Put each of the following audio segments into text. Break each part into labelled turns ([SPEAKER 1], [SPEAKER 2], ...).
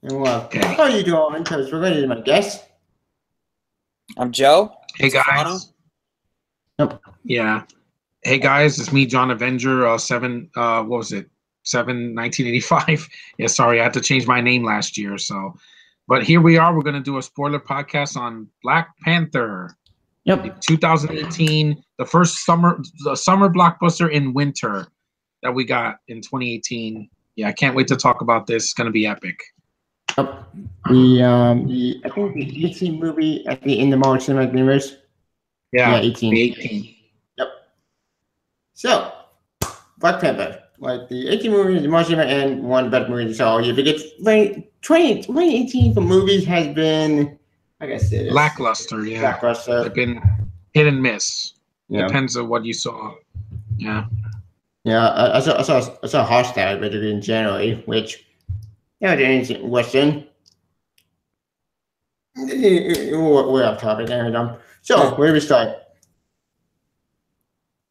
[SPEAKER 1] Well,
[SPEAKER 2] Okay.
[SPEAKER 1] how are you doing? Because we're going to my guest.
[SPEAKER 3] I'm Joe.
[SPEAKER 2] Hey
[SPEAKER 3] Stefano.
[SPEAKER 2] guys.
[SPEAKER 1] Nope.
[SPEAKER 2] Yeah. Hey guys, it's me, John Avenger. What was it? 1985. Yeah, sorry, I had to change my name last year. So, but here we are. We're gonna do a spoiler podcast on Black Panther,
[SPEAKER 1] Yep.
[SPEAKER 2] 2018, the summer blockbuster in winter that we got in 2018. Yeah, I can't wait to talk about this. It's gonna be epic.
[SPEAKER 1] Yep. I think the 18 movie at the end of March Cinematic Universe.
[SPEAKER 2] Yeah,
[SPEAKER 1] 18.
[SPEAKER 2] the 18.
[SPEAKER 1] Yep. So, Black Panther, like the 18 movie, the March Cinematic, and one better movie. So, if it gets 2018 for movies has been, like I said,
[SPEAKER 2] Lackluster. Yeah,
[SPEAKER 1] lackluster.
[SPEAKER 2] they've been hit and miss.
[SPEAKER 1] Yeah.
[SPEAKER 2] Depends on what you saw. Yeah.
[SPEAKER 1] Yeah, I saw Hostile basically in January, which the ancient Western. We're off topic, anyway. So where do we start?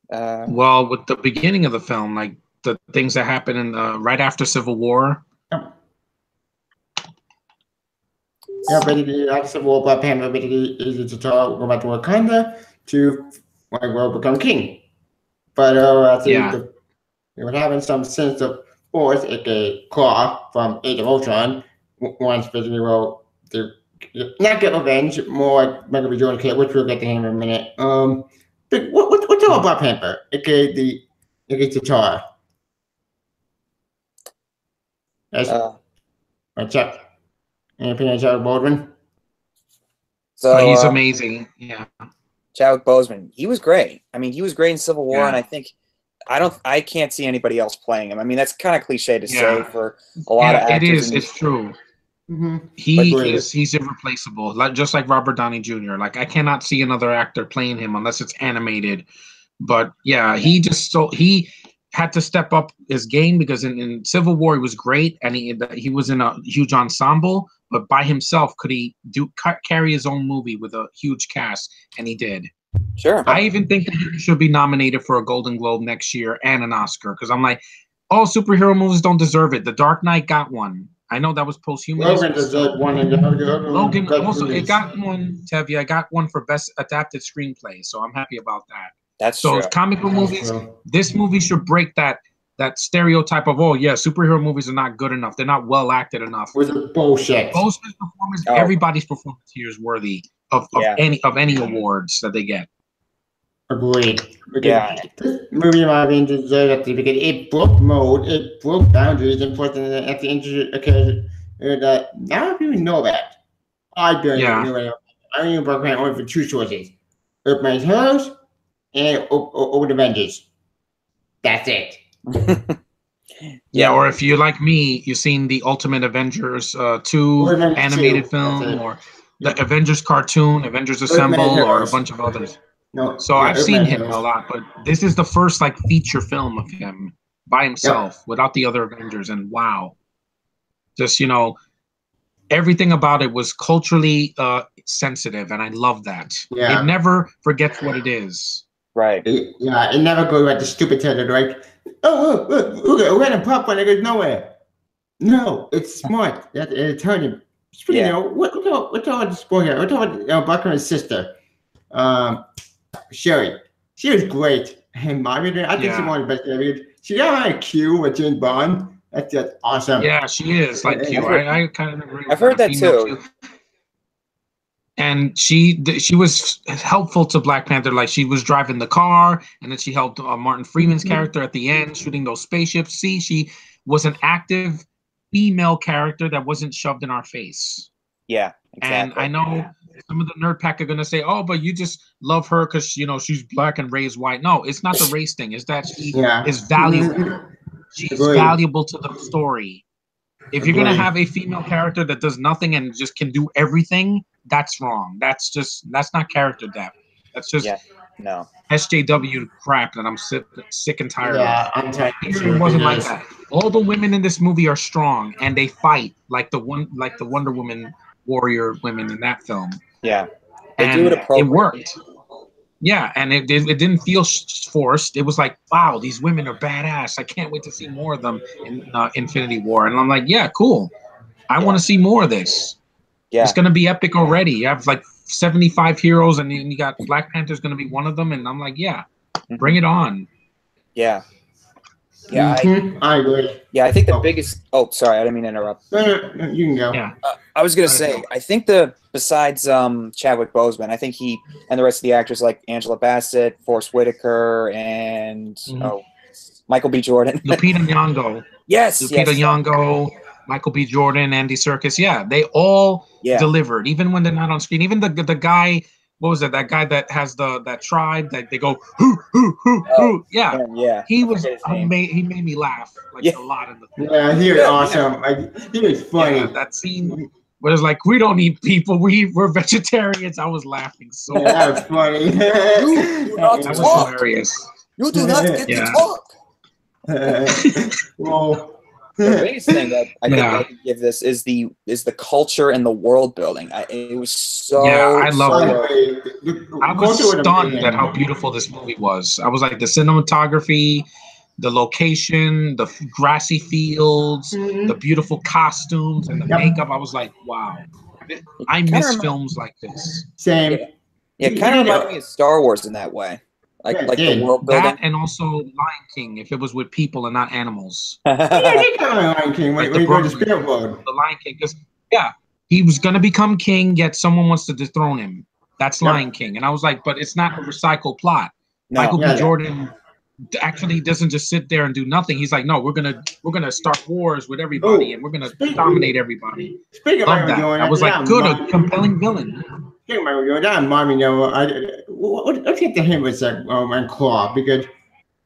[SPEAKER 2] Well, with the beginning of the film, like the things that happen in right after Civil War.
[SPEAKER 1] Yeah, basically after Civil War, Black Panther basically is to go back to Wakanda to become king. But what happens? Some sense of force, aka Claw from Age of Ultron, wants basically to not get revenge, more like Michael B. Jordan, which we'll get to him in a minute. But what's all Black Panther, aka T'Challa? Chuck. Any opinion on Chadwick Boseman?
[SPEAKER 3] So
[SPEAKER 2] he's amazing. Yeah.
[SPEAKER 3] Chadwick Boseman, he was great. I mean, he was great in Civil War, and I think I can't see anybody else playing him. I mean, that's kind of cliche to say for a lot of actors.
[SPEAKER 2] It is. It's true. Mm-hmm. He's irreplaceable, just like Robert Downey Jr. Like I cannot see another actor playing him unless it's animated. But yeah, he had to step up his game because in Civil War he was great and he was in a huge ensemble, but by himself could he carry his own movie with a huge cast, and he did.
[SPEAKER 3] Sure.
[SPEAKER 2] I even think that he should be nominated for a Golden Globe next year and an Oscar because I'm like, all superhero movies don't deserve it. The Dark Knight got one. I know that was posthumous.
[SPEAKER 1] Logan deserved one.
[SPEAKER 2] Logan also it got one. Tevye, I got one for best adapted screenplay, so I'm happy about that.
[SPEAKER 3] That's true.
[SPEAKER 2] So comic book movies, this movie should break that stereotype of superhero movies are not good enough. They're not well acted enough.
[SPEAKER 1] Was it bullshit?
[SPEAKER 2] Boseman's performance, everybody's performance here is worthy of any awards that they get.
[SPEAKER 1] Agreed. Yeah. This movie, in my opinion, deserves it because it broke mode, it broke boundaries, and plus, at the end, now people know that. I barely knew it. I only broke my only for two choices: Open My Heroes and Over the Avengers. That's it.
[SPEAKER 2] Yeah, or if you're like me, you've seen the Ultimate Avengers 2 animated film, or the Avengers cartoon, Avengers Assemble, or a bunch of others.
[SPEAKER 1] No,
[SPEAKER 2] so I've seen him a lot, but this is the first feature film of him by himself without the other Avengers, and wow, just everything about it was culturally sensitive, and I love that. It never forgets what it is.
[SPEAKER 3] Right.
[SPEAKER 1] It never goes like the stupid territory, right? Oh, look, a random popcorn that goes nowhere. No, it's smart. It's telling you. What's all the spoil here? We're talking about Bucker's sister. Sherry, she was great. And I think she's one of the best. She got on a Q with James Bond. That's just awesome.
[SPEAKER 2] Yeah, she is like Q. I kind of agree.
[SPEAKER 3] I've heard that too.
[SPEAKER 2] And she was helpful to Black Panther. Like she was driving the car, and then she helped Martin Freeman's character at the end shooting those spaceships. See, she was an active female character that wasn't shoved in our face.
[SPEAKER 3] Yeah, exactly.
[SPEAKER 2] And I know some of the nerd pack are gonna say, "Oh, but you just love her because she's black and raised white." No, it's not the race thing. It's that she is valuable. She's valuable to the story. If you're gonna have a female character that does nothing and just can do everything, that's wrong. That's not character depth. That's just SJW crap that I'm sick and tired of.
[SPEAKER 1] I'm tired.
[SPEAKER 2] It wasn't like that. All the women in this movie are strong and they fight like the Wonder Woman warrior women in that film.
[SPEAKER 3] Yeah,
[SPEAKER 2] they do it appropriately. It worked. Yeah, and it didn't feel forced. It was like, wow, these women are badass. I can't wait to see more of them in Infinity War. And I'm like, yeah, cool. I want to see more of this.
[SPEAKER 3] Yeah.
[SPEAKER 2] It's going to be epic already. You have like 75 heroes, and you got Black Panther's going to be one of them. And I'm like, yeah, bring it on.
[SPEAKER 3] Yeah. Yeah,
[SPEAKER 1] I agree.
[SPEAKER 3] Yeah, I think the biggest. Oh, sorry, I didn't mean to interrupt.
[SPEAKER 1] You can go.
[SPEAKER 2] Yeah.
[SPEAKER 3] I was gonna say, I think besides Chadwick Boseman, I think he and the rest of the actors like Angela Bassett, Forrest Whitaker, and Michael B. Jordan,
[SPEAKER 2] Lupita Nyong'o.
[SPEAKER 3] Yes,
[SPEAKER 2] Lupita Nyong'o, Michael B. Jordan, Andy Serkis. Yeah, they all delivered, even when they're not on screen. Even the guy. What was it? That guy that has that tribe that they go hoo. Yeah. He was amazing. He made me laugh like a lot in the film.
[SPEAKER 1] Yeah, he was awesome. Like, he was funny.
[SPEAKER 2] Yeah, that scene where it's like, we don't eat people. We're vegetarians. I was laughing so.
[SPEAKER 1] Yeah, that was funny.
[SPEAKER 3] That
[SPEAKER 2] was hilarious.
[SPEAKER 3] You do not get to talk.
[SPEAKER 1] Well.
[SPEAKER 3] The biggest thing that I think I can give this is the culture and the world building. It was so.
[SPEAKER 2] Yeah, I love it. I was stunned at how beautiful this movie was. I was like, the cinematography, the location, the grassy fields, the beautiful costumes, and the makeup. I was like, wow, I miss films like this.
[SPEAKER 1] Same.
[SPEAKER 3] Yeah, it kind of reminded me of Star Wars in that way. Like the world building.
[SPEAKER 2] That and also Lion King, if it was with people and not animals.
[SPEAKER 1] Lion King.
[SPEAKER 2] Like the Lion King, because he was gonna become king, yet someone wants to dethrone him. That's Lion King, and I was like, but it's not a recycled plot. No. Michael B. Jordan actually doesn't just sit there and do nothing. He's like, no, we're gonna start wars with everybody, and we're gonna dominate everybody.
[SPEAKER 1] Speaking of Michael Jordan,
[SPEAKER 2] I was like, good, a compelling villain.
[SPEAKER 1] Michael Jordan, that reminded me let's get to him with that and Claw, because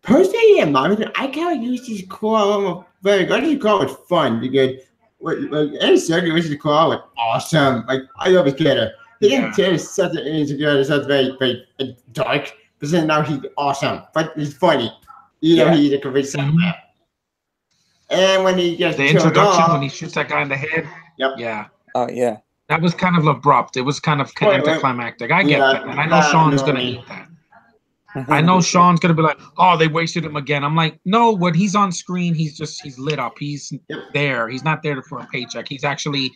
[SPEAKER 1] personally, I can't use his Claw very good. His Claw was fun because any circuit with his Claw was awesome. Like, I love his character. He didn't tell such an insecure, such very, very dark, but then now he's awesome. But he's funny. He's a complete psychopath. And when he gets
[SPEAKER 2] the introduction, when he shoots that guy in the head.
[SPEAKER 1] Yep.
[SPEAKER 2] Yeah.
[SPEAKER 3] Oh, yeah.
[SPEAKER 2] That was kind of abrupt. It was kind of anticlimactic. I get that. And I know Sean's going to eat that. I know Sean's going to be like, oh, they wasted him again. I'm like, no, when he's on screen, he's lit up. He's there. He's not there for a paycheck. He's actually,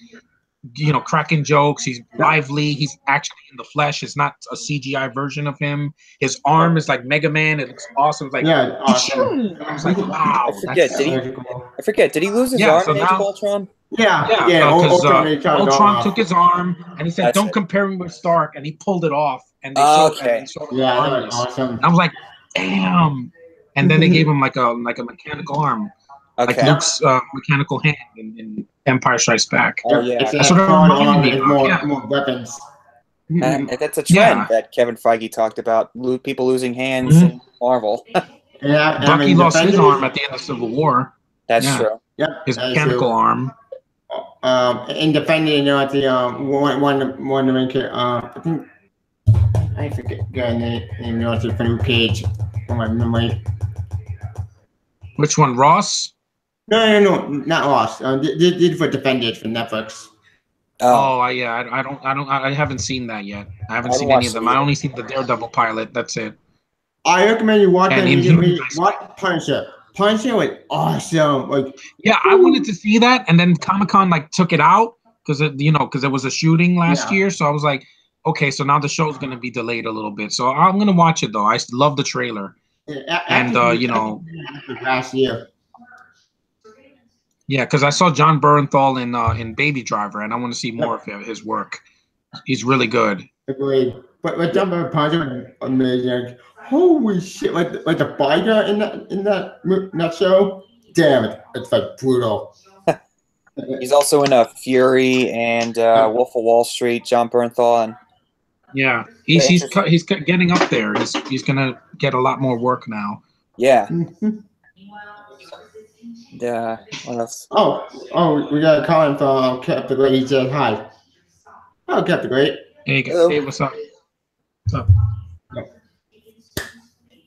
[SPEAKER 2] cracking jokes. He's lively. He's actually in the flesh. It's not a CGI version of him. His arm is like Mega Man. It looks awesome. It's like,
[SPEAKER 1] awesome.
[SPEAKER 2] I was like, wow.
[SPEAKER 3] I forget. Did he lose his arm in Age of Ultron?
[SPEAKER 2] Because Ultron took his arm and he said, "Don't compare him with Stark," and he pulled it off. And they showed
[SPEAKER 1] that was awesome.
[SPEAKER 2] And I was like, "Damn!" And then they gave him like a mechanical arm, like Luke's mechanical hand in Empire Strikes Back.
[SPEAKER 3] Oh yeah,
[SPEAKER 1] that's what it reminded me of. More weapons.
[SPEAKER 3] That's a trend that Kevin Feige talked about: people losing hands in Marvel.
[SPEAKER 2] Bucky lost his arm at the end of Civil War.
[SPEAKER 3] That's true.
[SPEAKER 1] Yep,
[SPEAKER 2] his mechanical arm.
[SPEAKER 1] In defending, at the one of the main characters, I think I forget the guy name. It's a new page from my memory.
[SPEAKER 2] Which one, Ross?
[SPEAKER 1] No, not Ross. Did for Defenders for Netflix.
[SPEAKER 2] I haven't seen that yet. I haven't seen any of them. I only seen the Daredevil pilot. That's it.
[SPEAKER 1] I recommend you watch watch Punisher. Punisher was awesome.
[SPEAKER 2] I wanted to see that, and then Comic-Con took it out because it was a shooting last year. So I was like, okay, so now the show's gonna be delayed a little bit. So I'm gonna watch it though. I love the trailer.
[SPEAKER 1] Last year.
[SPEAKER 2] Yeah, because I saw John Bernthal in Baby Driver, and I want to see more of his work. He's really good.
[SPEAKER 1] Agreed. But John Bernthal was amazing. Holy shit! Like the biker in that show. Damn it! It's brutal.
[SPEAKER 3] He's also in Fury and Wolf of Wall Street. John Bernthal. And
[SPEAKER 2] he's getting up there. He's gonna get a lot more work now.
[SPEAKER 3] Yeah. Yeah. What else?
[SPEAKER 1] Oh, we got a comment from Captain Great. He said hi. Oh, Captain Great.
[SPEAKER 2] Hey, what's up? What's up?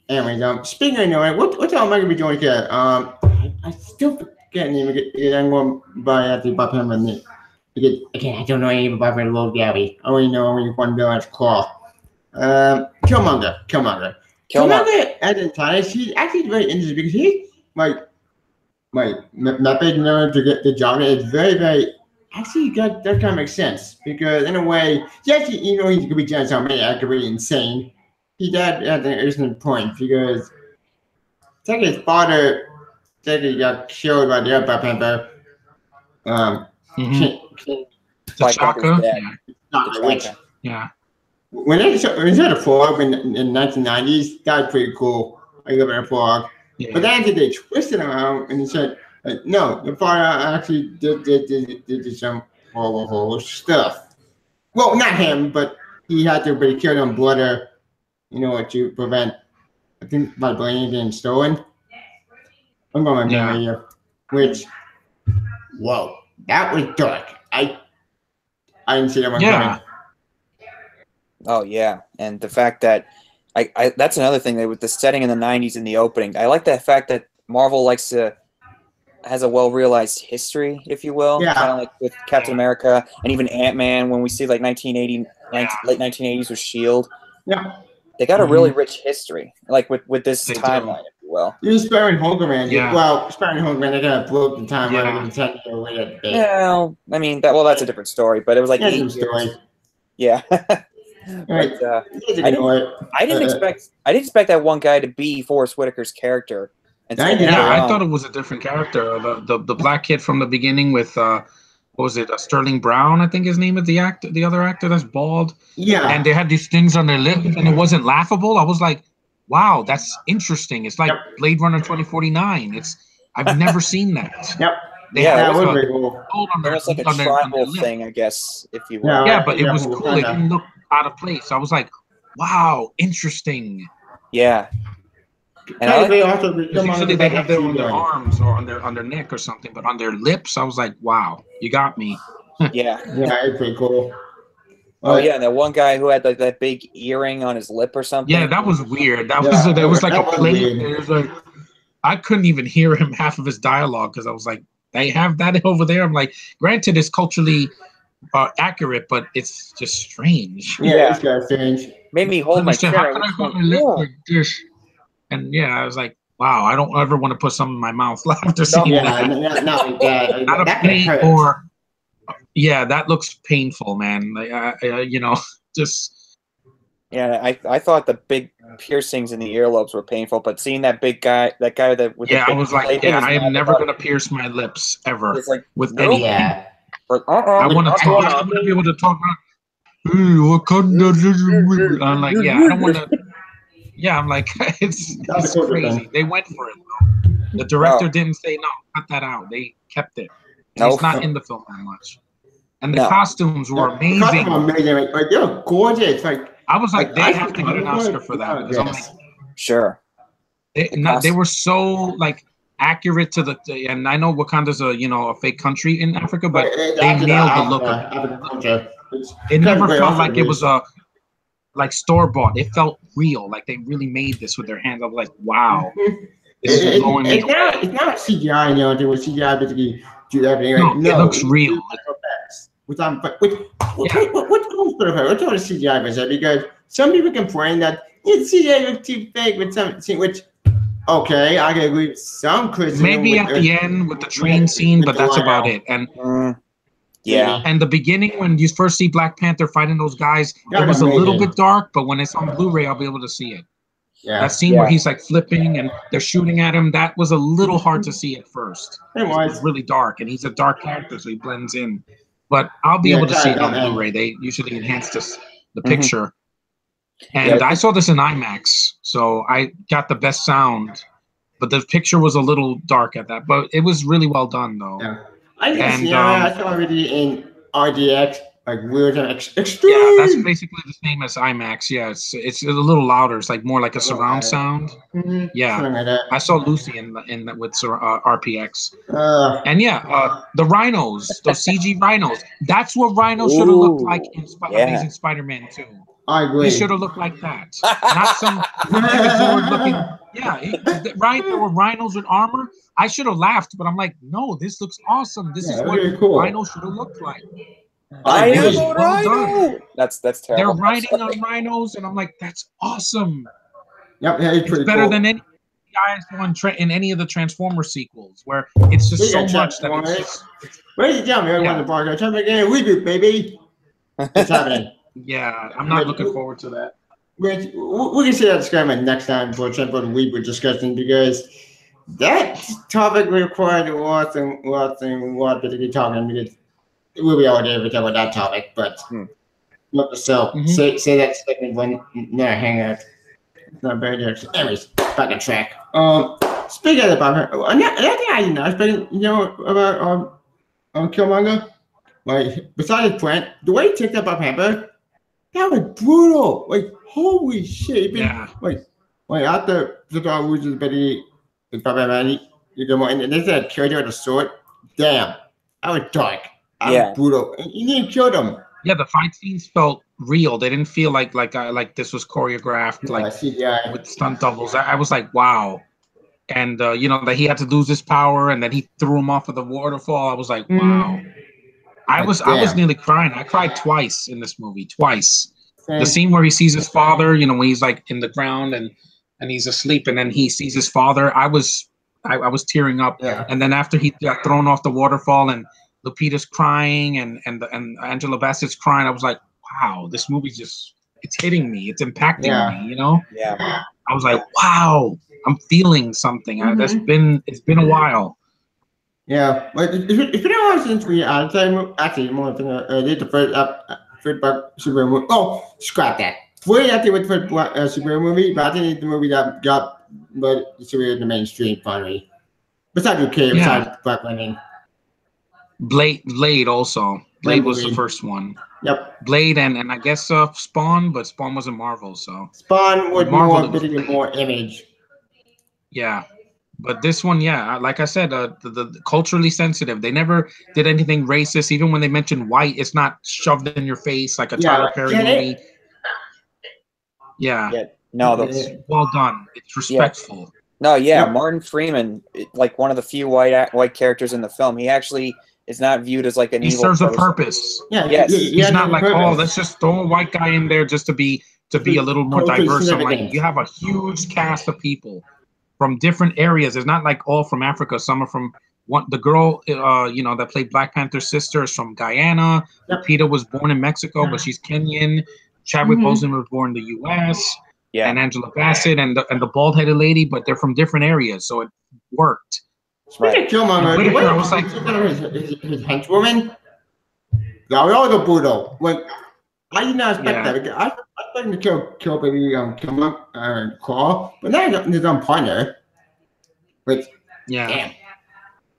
[SPEAKER 1] Anyways, speaking of what am I gonna be doing here? I still can't even get anyone by at the Bob Hamlin. Because again, I don't know anything about the Little Gabby. I only know one villain's Claw. Killmonger. As in Titus, he's actually very interesting because he's my method to get the job is very, very actually, that kind of makes sense because in a way, yes, you know, he could be Giant Maniac, could be insane. He had an interesting point because technically his father technically got killed by the other Panther. King
[SPEAKER 2] T'Chaka,
[SPEAKER 1] which
[SPEAKER 2] yeah.
[SPEAKER 1] When they had a frog in the 1990s, that was pretty cool. I live in a frog. Yeah. But then they twisted him around and he said, no, the father actually did some horrible stuff. Well, not him, but he had to be killed on blood, you know, to prevent, I think, my brain being stolen. I'm going to memory here. Which, whoa, that was dark. I didn't see that one coming.
[SPEAKER 3] Oh yeah, and the fact that I that's another thing that with the setting in the '90s in the opening, I like the fact that Marvel has a well-realized history, if you will, kind of like with Captain America and even Ant-Man. When we see like late 1980s with Shield, they got a really rich history, like with this timeline, if you will.
[SPEAKER 1] You're sparing Hogan, well, sparing Hogan, they kind of broke the timeline.
[SPEAKER 3] Yeah, I mean that's a different story, but it was like 8 years. Yeah. But, I didn't expect that one guy to be Forrest Whitaker's character.
[SPEAKER 2] I thought it was a different character. The black kid from the beginning with what was it? Sterling Brown, I think his name is the other actor that's bald.
[SPEAKER 1] Yeah.
[SPEAKER 2] And they had these things on their lips, and it wasn't laughable. I was like, wow, that's interesting. It's like Blade Runner 2049. I've never seen that.
[SPEAKER 1] Yep.
[SPEAKER 3] That was very cool. It was like a tribal thing, I guess, if you will.
[SPEAKER 2] Yeah, but it was cool. It didn't look out of place. I was like, wow, interesting.
[SPEAKER 3] Yeah.
[SPEAKER 2] And usually they have them on their arms or on their neck or something, but on their lips, I was like, wow, you got me.
[SPEAKER 3] Yeah,
[SPEAKER 1] it's pretty cool.
[SPEAKER 3] Oh yeah, and that one guy who had like that big earring on his lip or something.
[SPEAKER 2] Yeah, that was weird. That was like a plate. It was like I couldn't even hear him half of his dialogue because I was like, they have that over there. I'm like, granted, it's culturally accurate, but it's just strange.
[SPEAKER 1] Yeah, it's kind of strange.
[SPEAKER 3] Made me hold my chair.
[SPEAKER 2] How can I hold my lip like this? And yeah, I was like, wow, I don't ever want to put something in my mouth after seeing that.
[SPEAKER 1] Not like that.
[SPEAKER 2] Not a pain or that looks painful, man. Like, you know, just.
[SPEAKER 3] Yeah, I thought the big piercings in the earlobes were painful, but seeing that guy with
[SPEAKER 2] I was like, I am never gonna pierce my lips ever with anything.
[SPEAKER 1] Yeah.
[SPEAKER 2] I want to talk. I want to be able to talk. I'm like, I don't want to. Yeah, I'm like, it's crazy. They went for it, though. The director didn't say, no, cut that out. They kept it. It's not in the film that much. And the costumes were amazing. The costumes were amazing.
[SPEAKER 1] Like, they were gorgeous.
[SPEAKER 2] I was like, they have to get an Oscar for that. Because I'm like,
[SPEAKER 3] sure.
[SPEAKER 2] They were so, like, accurate to and I know Wakanda's a fake country in Africa, but they nailed the look of it. It never felt like it was like store-bought. It felt real. Like they really made this with their hands. I was like, wow.
[SPEAKER 1] It's not CGI, you know, they were CGI basically do everything.
[SPEAKER 2] No, it looks real.
[SPEAKER 1] What's CGI was that? Because some people complain that CGI looks too fake with something, which okay, I can agree with some criticism.
[SPEAKER 2] Maybe at the end with the train scene, but that's about it. And and the beginning when you first see Black Panther fighting those guys, it was a little bit dark, but when it's on Blu-ray, I'll be able to see it. Yeah. That scene where he's like flipping and they're shooting at him, that was a little hard to see at first. It was really dark, and he's a dark character, so he blends in. But I'll be able to see it on Blu-ray. They usually enhance the picture. And I saw this in IMAX, so I got the best sound. But the picture was a little dark at that. But it was really well done, though. Yeah.
[SPEAKER 1] I saw it in RDX, like weird and extreme.
[SPEAKER 2] Yeah, that's basically the same as IMAX. Yeah, it's a little louder. It's like more like a surround sound. Mm-hmm. Yeah, like I saw Lucy in with RPX. And the rhinos, those CG rhinos. That's what rhinos should have looked like in Amazing Spider-Man 2.
[SPEAKER 1] I agree.
[SPEAKER 2] They should have looked like that, not some looking. Yeah, right. There were rhinos with armor. I should have laughed, but I'm like, no, this looks awesome. This is what rhinos should have looked like.
[SPEAKER 3] I am a rhino. That's terrible.
[SPEAKER 2] They're riding on rhinos, and I'm like, that's awesome.
[SPEAKER 1] Yep, it's pretty
[SPEAKER 2] better than any. CGI I saw in any of the Transformer sequels, where it's just so much that it's just.
[SPEAKER 1] Ladies and gentlemen, everyone in the park, time again, reboot, baby. It's happening.
[SPEAKER 2] Yeah, I'm not looking forward to that.
[SPEAKER 1] We can see that disclaimer next time for Temple reboot discussion, because that topic required lots of particular talking, because we'll be all day if we talk about that topic, but so say that second one, no, hang out. It's not very good. Anyways, back on track. Speaking of another thing I know, about Killmonger, like besides Brent, the way he took up Panther, that was brutal. Like holy shit! Like after the dog loses, but you go more, and they said carried out a sword. Damn, that was dark. That was brutal. And you didn't kill them.
[SPEAKER 2] Yeah, the fight scenes felt real. They didn't feel like this was choreographed, with stunt doubles. I was like, wow. And that he had to lose his power, and then he threw him off of the waterfall. I was like, wow. I was nearly crying. I cried twice in this movie, twice. The scene where he sees his father, when he's like in the ground and he's asleep, and then he sees his father. I was tearing up.
[SPEAKER 1] Yeah.
[SPEAKER 2] And then after he got thrown off the waterfall, and Lupita's crying, and Angela Bassett's crying, I was like, wow, this movie it's hitting me. It's impacting me.
[SPEAKER 3] Yeah.
[SPEAKER 2] I was like, wow, I'm feeling something. It's been a while.
[SPEAKER 1] Yeah, but it's been a while since we actually more than did the first Black Superhero movie. Oh, scrap that. We actually went for superhero movie, but I think it's the movie that got superhero in the mainstream finally. Besides besides Black Lightning.
[SPEAKER 2] Blade also. Blade was the first one.
[SPEAKER 1] Yep.
[SPEAKER 2] Blade and I guess Spawn, but Spawn wasn't Marvel, so.
[SPEAKER 1] Spawn was more image.
[SPEAKER 2] Yeah. But this one, like I said, the culturally sensitive. They never did anything racist. Even when they mentioned white, it's not shoved in your face like a Tyler Perry movie. Yeah.
[SPEAKER 3] No, that's
[SPEAKER 2] well done. It's respectful.
[SPEAKER 3] No, Martin Freeman, like one of the few white characters in the film, he actually is not viewed as like an evil.
[SPEAKER 2] He serves
[SPEAKER 3] person.
[SPEAKER 2] A purpose.
[SPEAKER 1] Yeah.
[SPEAKER 2] Yes. He's not like, let's just throw a white guy in there just to be a little more diverse. I'm like, you have a huge cast of people from different areas. It's not like all from Africa. Some are from the girl, that played Black Panther's sister is from Guyana. Lupita was born in Mexico, but she's Kenyan. Chadwick Boseman was born in the U.S. Yeah. And Angela Bassett and the bald-headed lady, but they're from different areas, so it worked.
[SPEAKER 1] Speaking of Killmonger, I was like, his henchwoman. That was also brutal. Like, I did not expect that. I expected to kill baby Killmonger and Claw, but now his own partner. Like, damn.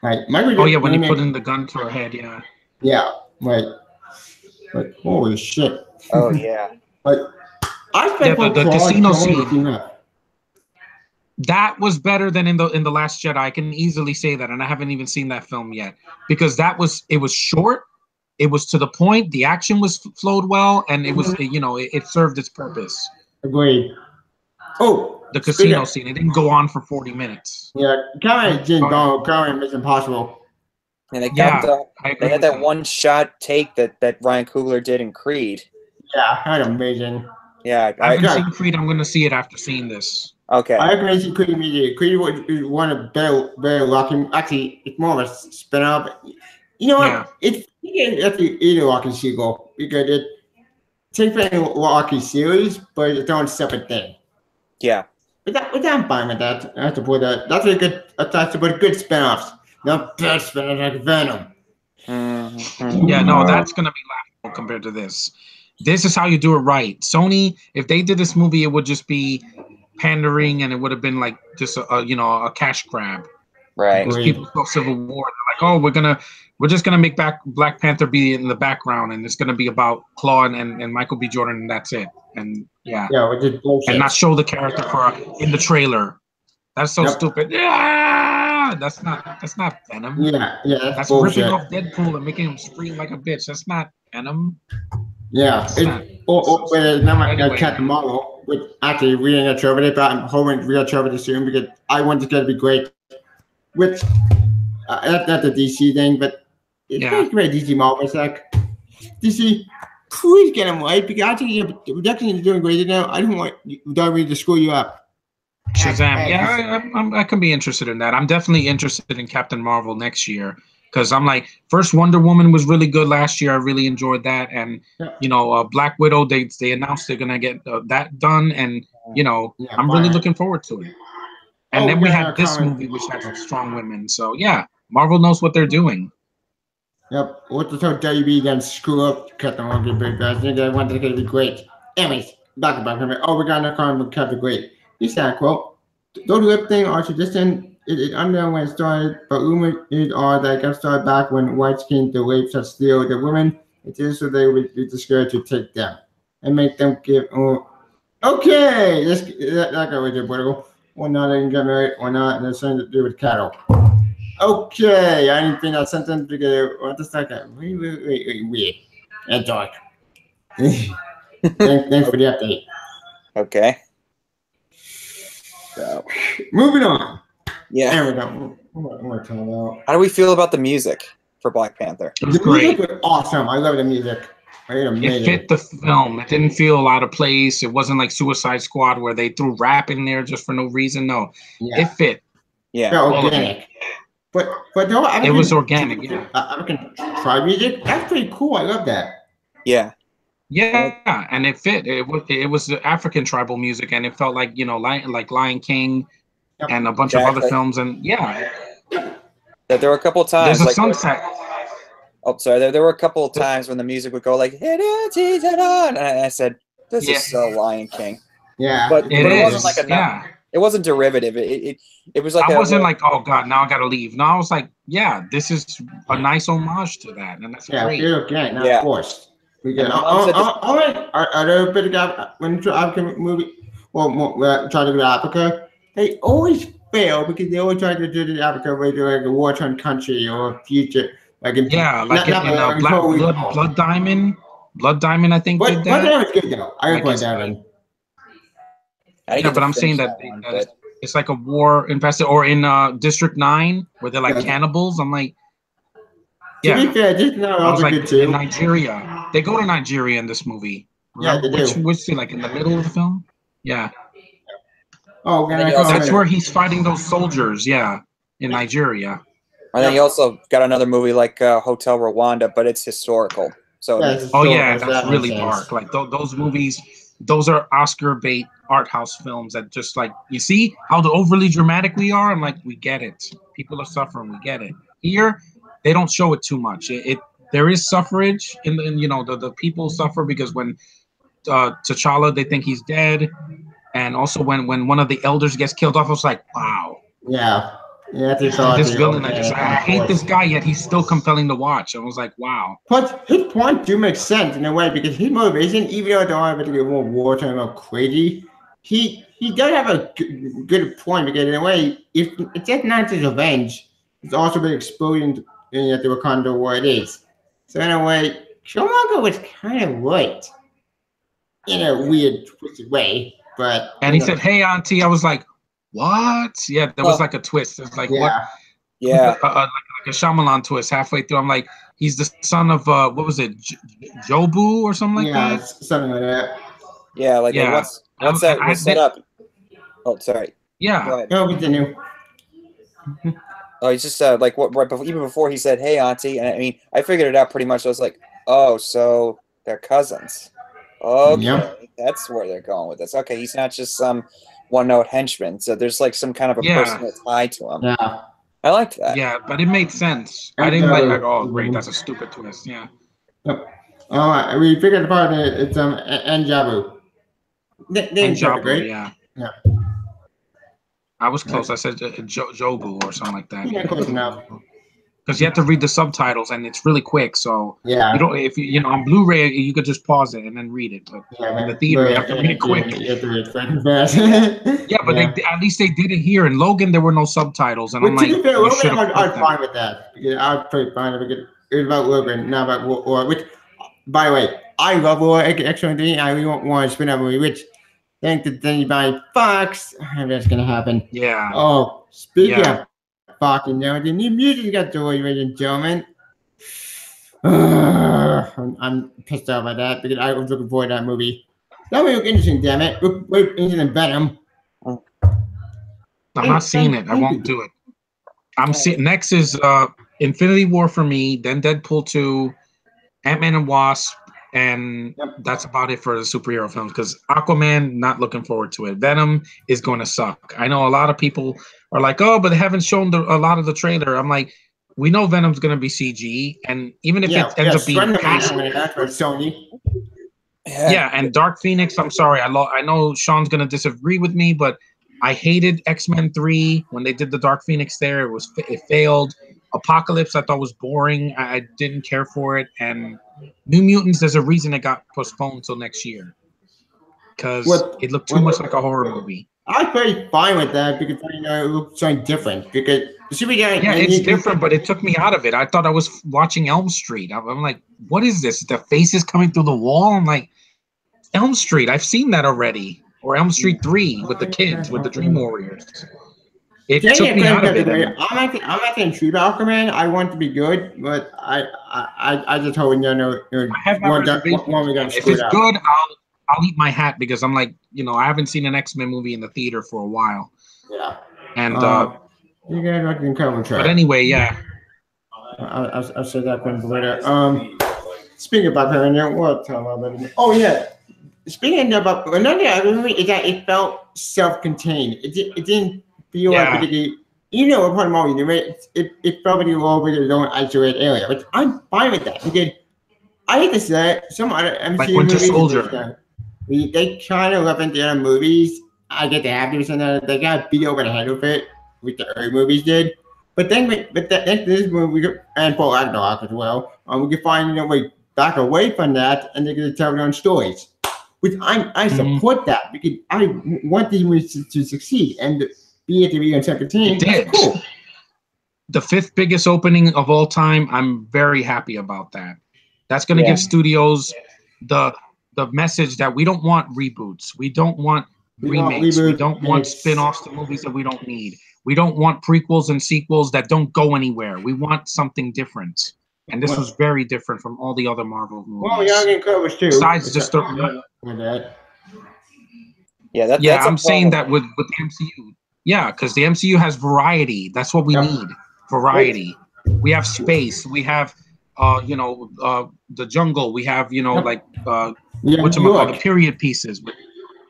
[SPEAKER 1] Like,
[SPEAKER 2] when he put in the gun to her head,
[SPEAKER 1] Yeah, like holy shit.
[SPEAKER 3] Oh yeah.
[SPEAKER 1] Like, I expect
[SPEAKER 2] the casino scene. That was better than in the Last Jedi. I can easily say that, and I haven't even seen that film yet because it was short. It was to the point. The action flowed well, and it was it served its purpose.
[SPEAKER 1] Agreed. Oh,
[SPEAKER 2] the casino scene. It didn't go on for 40 minutes.
[SPEAKER 1] Yeah, Karen Mission Impossible.
[SPEAKER 3] And they had that one shot take that Ryan Coogler did in Creed.
[SPEAKER 1] Yeah, that's amazing.
[SPEAKER 3] Yeah,
[SPEAKER 2] I haven't seen Creed. I'm going to see it after seeing this.
[SPEAKER 3] Okay.
[SPEAKER 1] I agree with Creed immediately. Creed was one of better locking. Actually, it's more of a spin-off. You know what? It's actually a locking sequel because it takes place in a locking series, but it's its own separate thing.
[SPEAKER 3] Yeah.
[SPEAKER 1] But I'm fine with that. I have to put that. That's a good. That's about good spin-offs. Not bad spin-offs like Venom.
[SPEAKER 3] Mm-hmm.
[SPEAKER 2] Yeah, no, that's going to be laughable compared to this. This is how you do it right. Sony, if they did this movie, it would just be pandering, and it would have been like just a cash grab.
[SPEAKER 3] Right.
[SPEAKER 2] Because people saw Civil War, they're like, oh, we're just gonna make Black Panther be in the background, and it's gonna be about Claw and Michael B. Jordan, and that's it. And
[SPEAKER 1] we did bullshit.
[SPEAKER 2] And not show the character in the trailer. That's so stupid. Yeah, that's not Venom.
[SPEAKER 1] Yeah,
[SPEAKER 2] that's ripping off Deadpool and making him scream like a bitch. That's not Venom.
[SPEAKER 1] Yeah, it's not my Captain Marvel. Which actually we ain't gonna trouble it, but I'm hoping we got trouble soon because I want it to be great. Which that's not the DC thing, but it's great. DC Marvel. It's like DC, please get him right because I think production is doing great now. I don't want WWE to screw you up.
[SPEAKER 2] Shazam. Yeah, I can be interested in that. I'm definitely interested in Captain Marvel next year because I'm like, first Wonder Woman was really good last year. I really enjoyed that, and Black Widow. They announced they're gonna get that done, and I'm really looking forward to it. And then we had this movie, which had some strong women. So yeah, Marvel knows what they're doing.
[SPEAKER 1] Yep. What the hell WB then screw up Captain Marvel big guys? I think they wanted it to be great. Anyways, back about him. Oh, we got another comment with Captain Great. He said, quote, "Don't do everything or tradition. It unknown when it started, but rumors are that it got started back when whites came to rape such steal the women. It is so they would be discouraged to take them and make them give. Okay, that guy was a political. Or not, they can get married or not, and there's something to do with cattle. Okay, I didn't think that sentence because what the second? Really weird and dark. Thanks for the update.
[SPEAKER 3] Okay.
[SPEAKER 1] So, moving on.
[SPEAKER 3] Yeah.
[SPEAKER 1] There we go. What about?
[SPEAKER 3] How do we feel about the music for Black Panther?
[SPEAKER 2] It was great.
[SPEAKER 1] Music was awesome. I love the music.
[SPEAKER 2] It fit the film. It didn't feel out of place. It wasn't like Suicide Squad where they threw rap in there just for no reason. No, it fit.
[SPEAKER 1] Yeah, organic. But no,
[SPEAKER 2] it was organic. Yeah,
[SPEAKER 1] African tribe music. That's pretty cool. I love that.
[SPEAKER 3] Yeah.
[SPEAKER 2] Yeah, and it fit. It was the African tribal music, and it felt like like Lion King, and a bunch of other films, and
[SPEAKER 3] there were a couple of times.
[SPEAKER 2] There's a sunset.
[SPEAKER 3] Oh, sorry. There were a couple of times when the music would go like, and I said, "This is so Lion King."
[SPEAKER 1] Yeah,
[SPEAKER 3] but it wasn't like it wasn't derivative. It was like
[SPEAKER 2] I wasn't like, oh god, now I gotta leave. No, I was like, yeah, this is a nice homage to that, and that's great.
[SPEAKER 1] Okay, not forced. We get all right. Are there a bit of when to African movie? Well, try to go to Africa. They always fail because they always try to do the Africa where they're like a war-torn country or future. Like in,
[SPEAKER 2] Blood Diamond. Blood Diamond, I think, did that.
[SPEAKER 1] Blood Diamond's good though. I like Blood Diamond.
[SPEAKER 2] Yeah, but I'm saying that it's like a war infested, or in District 9 where they're like cannibals. I'm like,
[SPEAKER 1] yeah. To be fair, District 9
[SPEAKER 2] I was like,
[SPEAKER 1] good too.
[SPEAKER 2] In Nigeria, they go to Nigeria in this movie.
[SPEAKER 1] Yeah, they do.
[SPEAKER 2] Which like in the middle of the film. Yeah.
[SPEAKER 1] Oh,
[SPEAKER 2] that's where he's fighting those soldiers. Yeah, in Nigeria.
[SPEAKER 3] And then you also got another movie like Hotel Rwanda, but it's historical. So
[SPEAKER 2] that's really dark. Like those movies, those are Oscar bait art house films that just like, you see how the overly dramatic we are. I'm like, we get it. People are suffering. We get it. Here, they don't show it too much. There is suffrage, and the people suffer because when T'Challa, they think he's dead, and also when one of the elders gets killed off, I was like, wow.
[SPEAKER 1] Yeah. Yeah,
[SPEAKER 2] this villain, I hate this guy, yet he's still compelling to watch. I was like, wow.
[SPEAKER 1] But his point do make sense in a way because his motivation, even though I don't have to get more war time or crazy, he does have a good point because in a way, if it's just not his revenge, it's also been exposing in the Wakanda war it is. So in a way, Killmonger was kind of right in a weird, twisted way.
[SPEAKER 2] And he said, "Hey, Auntie," I was like, what? Yeah, there was like a twist. It's like what?
[SPEAKER 3] Yeah,
[SPEAKER 2] like a Shyamalan twist halfway through. I'm like, he's the son of what was it, Jobu or something like that?
[SPEAKER 1] Yeah, something like that.
[SPEAKER 3] Yeah, like once that was set up. Oh, sorry.
[SPEAKER 2] Yeah.
[SPEAKER 1] No, continue.
[SPEAKER 3] Oh, he's just like even before he said, "Hey, Auntie," and I mean, I figured it out pretty much. I was like, oh, so they're cousins. Okay, that's where they're going with this. Okay, he's not just some one-note henchman. So there's like some kind of a personal tie to him.
[SPEAKER 1] Yeah,
[SPEAKER 3] I liked that.
[SPEAKER 2] Yeah, but it made sense. I didn't like oh, great, that's a stupid twist. Yeah.
[SPEAKER 1] Yep. We figured out it's N'Jabu.
[SPEAKER 2] N'Jabu, yeah. I was close. I said Jobu or something like that.
[SPEAKER 1] Yeah, close enough.
[SPEAKER 2] Because you have to read the subtitles and it's really quick. So
[SPEAKER 1] you
[SPEAKER 2] don't. If on Blu-ray you could just pause it and then read it. But in the theater you have to read it quick.
[SPEAKER 1] You have to read it fast.
[SPEAKER 2] But at least they did it here. In Logan there were no subtitles, and I'm like,
[SPEAKER 1] Logan, I'm fine with that. I was pretty fine with it. It was about Logan, not about War. Which, by the way, I love War X-23. I really want to spin that movie. Which, thanks to anybody Fox, that's gonna happen.
[SPEAKER 2] Yeah.
[SPEAKER 1] Oh, speaking of fucking the new music got delayed, ladies and gentlemen. I'm pissed off about that because I was looking forward to that movie. That movie looked interesting, damn it. Looked interesting than Venom.
[SPEAKER 2] I'm not seeing it. I won't do it. I'm seeing next is Infinity War for me, then Deadpool 2, Ant-Man and Wasp, and that's about it for the superhero films. Because Aquaman, not looking forward to it. Venom is going to suck. I know a lot of people are like, "Oh, but they haven't shown a lot of the trailer." I'm like, we know Venom's going to be CG, and even if it ends up being passable,
[SPEAKER 1] that's for Sony.
[SPEAKER 2] Yeah, and Dark Phoenix. I'm sorry, I know Sean's going to disagree with me, but I hated X-Men 3 when they did the Dark Phoenix there. It failed. Apocalypse I thought was boring. I didn't care for it. And New Mutants, there's a reason it got postponed till next year. Because it looked too much like a horror movie.
[SPEAKER 1] I was pretty fine with that because it looked something different. Because
[SPEAKER 2] it's different, but it took me out of it. I thought I was watching Elm Street. I'm like, what is this? The faces coming through the wall? I'm like, Elm Street, I've seen that already. Or Elm Street 3 with the kids, with the Dream Warriors. It took me out of it.
[SPEAKER 1] I'm actually intrigued by Aquaman. I want it to be good, but I just hope
[SPEAKER 2] I have my reservations. If it's good, I'll eat my hat because I'm like, I haven't seen an X-Men movie in the theater for a while.
[SPEAKER 1] Yeah.
[SPEAKER 2] And
[SPEAKER 1] you guys can come.
[SPEAKER 2] But anyway, yeah.
[SPEAKER 1] I'll say that one later. Speaking about her, what talking about? Oh yeah. Speaking about another movie is that it felt self-contained. It didn't feel like particularly. What part of the movie, it felt like you were over its own isolated area, but I'm fine with that because I hate to say it, some other MCU
[SPEAKER 2] like Winter
[SPEAKER 1] movies.
[SPEAKER 2] Soldier.
[SPEAKER 1] They kind of reference the other movies. I get the happiness in that they got beat over the head with it, which the early movies did. But then, this movie and Paul Ragnarok as well, we can find way back away from that, and they're going to tell their own stories. Which I support that because I want these movies to succeed and be at the real second team. That's cool.
[SPEAKER 2] The 5th biggest opening of all time. I'm very happy about that. That's going to give studios the message that we don't want reboots. We don't want remakes. We don't want spin-offs to movies that we don't need. We don't want prequels and sequels that don't go anywhere. We want something different. And this was very different from all the other Marvel movies.
[SPEAKER 1] Well, Young and Cobras too.
[SPEAKER 2] Besides just I'm saying that with the MCU. Yeah, because the MCU has variety. That's what we need. Variety. We have space. We have the jungle. We have the period pieces.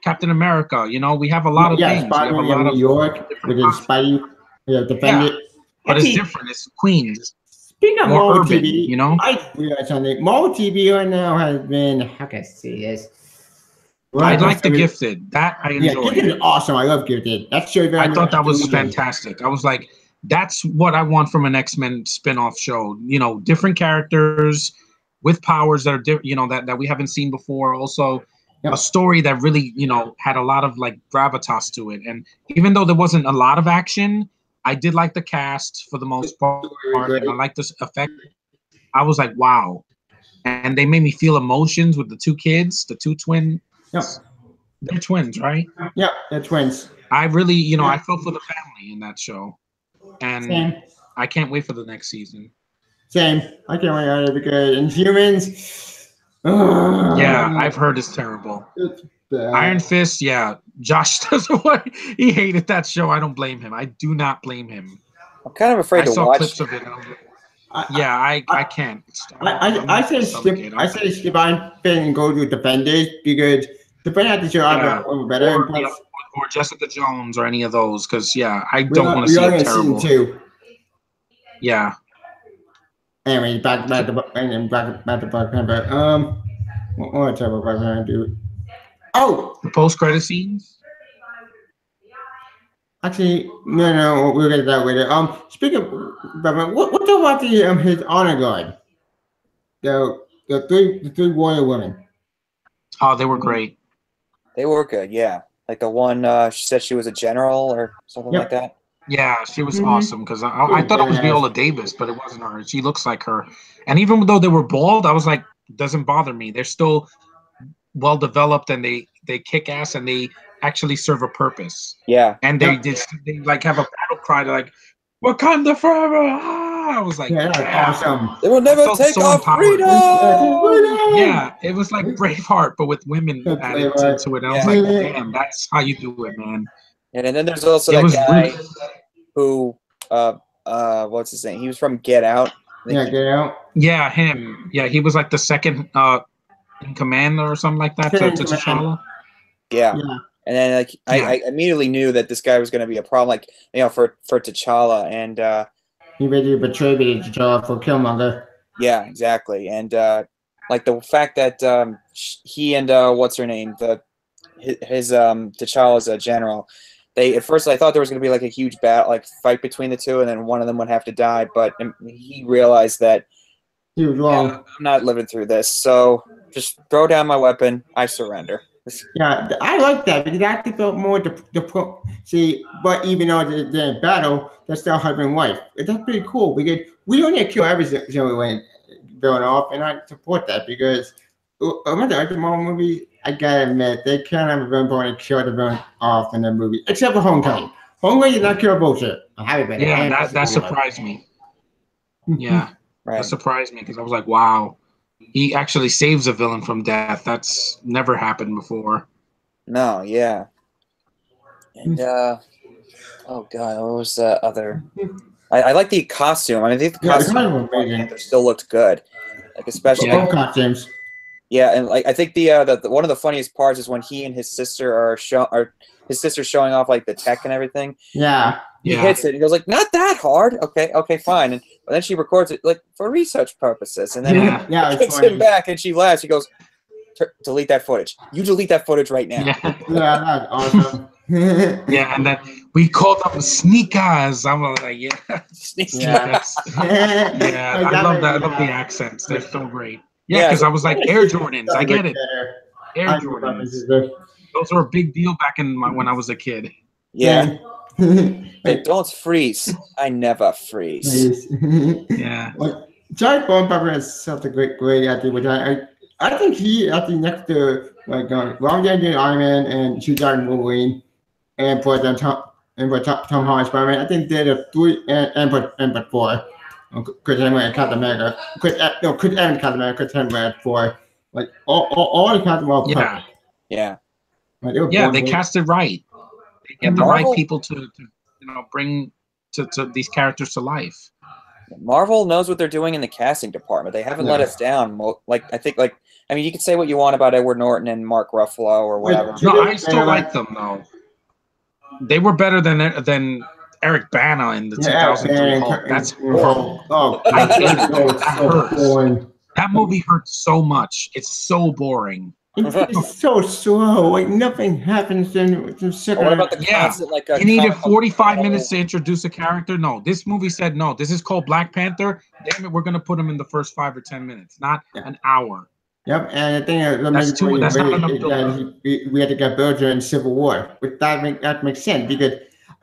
[SPEAKER 2] Captain America. We have a lot of things. We have a lot of
[SPEAKER 1] New York. We did Spidey. We have Defended.
[SPEAKER 2] But it's different. It's Queens.
[SPEAKER 1] Speaking of Marvel
[SPEAKER 2] urban,
[SPEAKER 1] TV, I realized something. Marvel TV right now has been, how can I say this?
[SPEAKER 2] I like The Gifted. That I enjoyed.
[SPEAKER 1] Yeah, Gifted is awesome. I love Gifted. I
[SPEAKER 2] thought that was fantastic. I was like, that's what I want from an X-Men spin-off show. Different characters with powers that are different, that we haven't seen before. Also, a story that really, had a lot of like gravitas to it. And even though there wasn't a lot of action, I did like the cast for the most part, and I like this effect. I was like, wow. And they made me feel emotions with the 2 kids, the 2 twins.
[SPEAKER 1] Yeah.
[SPEAKER 2] They're twins, right?
[SPEAKER 1] Yeah, they're twins.
[SPEAKER 2] I really, I felt for the family in that show. And I can't wait for the next season.
[SPEAKER 1] Same. I can't wait either because Inhumans.
[SPEAKER 2] Yeah, I've heard it's terrible. Iron Fist, Josh doesn't want. He hated that show. I don't blame him. I do not blame him.
[SPEAKER 3] I'm kind of afraid to watch.
[SPEAKER 2] I saw clips of it. I can't.
[SPEAKER 1] I say skip Iron Fist and go to Defenders because Defenders have to show up better.
[SPEAKER 2] Or Jessica Jones or any of those because I don't want to see it terrible.
[SPEAKER 1] Season 2.
[SPEAKER 2] Yeah.
[SPEAKER 1] Anyway, back to Black Panther. What want to talk about Black Panther, dude? Oh,
[SPEAKER 2] the post-credit scenes.
[SPEAKER 1] Actually, no, we'll get to that later. Speaking of Batman, what about his honor guard? The three warrior women.
[SPEAKER 2] Oh, they were great.
[SPEAKER 3] They were good, yeah. Like the one she said she was a general or something like that.
[SPEAKER 2] Yeah, she was awesome because I thought it was Viola Davis, but it wasn't her. She looks like her. And even though they were bald, I was like, doesn't bother me. They're still well developed and they kick ass and they actually serve a purpose.
[SPEAKER 3] Yeah.
[SPEAKER 2] And they like have a battle cry. They're like, Wakanda forever. I was like,
[SPEAKER 1] awesome.
[SPEAKER 3] They will never take our freedom.
[SPEAKER 2] Yeah, it was like Braveheart, but with women added to it. And I was like, damn, that's how you do it, man.
[SPEAKER 3] And then there's also that guy who, what's his name? He was from Get Out.
[SPEAKER 1] Yeah, Get Out.
[SPEAKER 2] Yeah, him. Yeah, he was like the second in command or something like that to T'Challa.
[SPEAKER 3] Yeah. And then like I immediately knew that this guy was going to be a problem, like for T'Challa, and
[SPEAKER 1] he really betrayed T'Challa for Killmonger.
[SPEAKER 3] Yeah, exactly, and like the fact that he and what's her name, his T'Challa's a general. At first I thought there was going to be like a huge fight between the two, and then one of them would have to die. But he realized that
[SPEAKER 1] he was wrong.
[SPEAKER 3] Yeah, I'm not living through this, so just throw down my weapon. I surrender.
[SPEAKER 1] Yeah, I like that because I actually felt more see, but even though they're in battle, they're still husband and wife. That's pretty cool because we don't need to kill every single one going off, and I support that because remember the other Marvel movie. I gotta admit, they kind of been going to kill the villain off in the movie, except for Homecoming. Homecoming did not kill bullshit.
[SPEAKER 2] Yeah, that surprised me. Yeah, that surprised me because I was like, wow. He actually saves a villain from death. That's never happened before.
[SPEAKER 3] No, yeah. And oh god, what was the other? I like the costume. I mean, I think the costume still looked good, like especially
[SPEAKER 1] costumes.
[SPEAKER 3] Yeah, and like I think the one of the funniest parts is when he and his sister are his sister showing off like the tech and everything.
[SPEAKER 1] Yeah.
[SPEAKER 3] He hits it. He goes like, "Not that hard." Okay, fine. But then she records it like for research purposes, and then he kicks him back, and she laughs. She goes, "Delete that footage. You delete that footage right now."
[SPEAKER 1] Yeah, that's awesome.
[SPEAKER 2] Yeah, and then we called them sneakers. I'm like, yeah, sneakers. Yeah, I love that. I love the accents. They're so great. Yeah, because I was like Air Jordans. I get it. Air Jordans. Those were a big deal back when I was a kid.
[SPEAKER 3] Yeah. Hey, don't freeze. I never freeze.
[SPEAKER 2] Yeah.
[SPEAKER 1] John Bonpepper has such a great actor, which I think he actually next to like Ron Jenkins, Iron Man, and Hugh Jackman Wolverine, and for Tom Holland Spider-Man, I think they're the three and but four. Chris Hemsworth and Captain America. Chris Evans, Captain America, Chris Hemsworth for like all the Captain America.
[SPEAKER 3] Yeah.
[SPEAKER 2] Yeah, they cast it right. They get the right people to bring to these characters to life.
[SPEAKER 3] Marvel knows what they're doing in the casting department. They haven't let us down. Like I think, I mean, you could say what you want about Edward Norton and Mark Ruffalo or whatever.
[SPEAKER 2] No, I still like them though. They were better than Eric Bana in the 2003 Hulk. That's horrible. I hate it. That hurts. That movie hurts so much. It's so boring.
[SPEAKER 1] It's so slow. Like nothing happens. What
[SPEAKER 3] about the constant, like
[SPEAKER 2] you needed 45 minutes to introduce a character? No, this movie said no. This is called Black Panther. Damn it, we're gonna put him in the first 5 or 10 minutes, not an hour.
[SPEAKER 1] Yep, and the thing that's not enough. We had to get Belgium in Civil War, which that makes sense because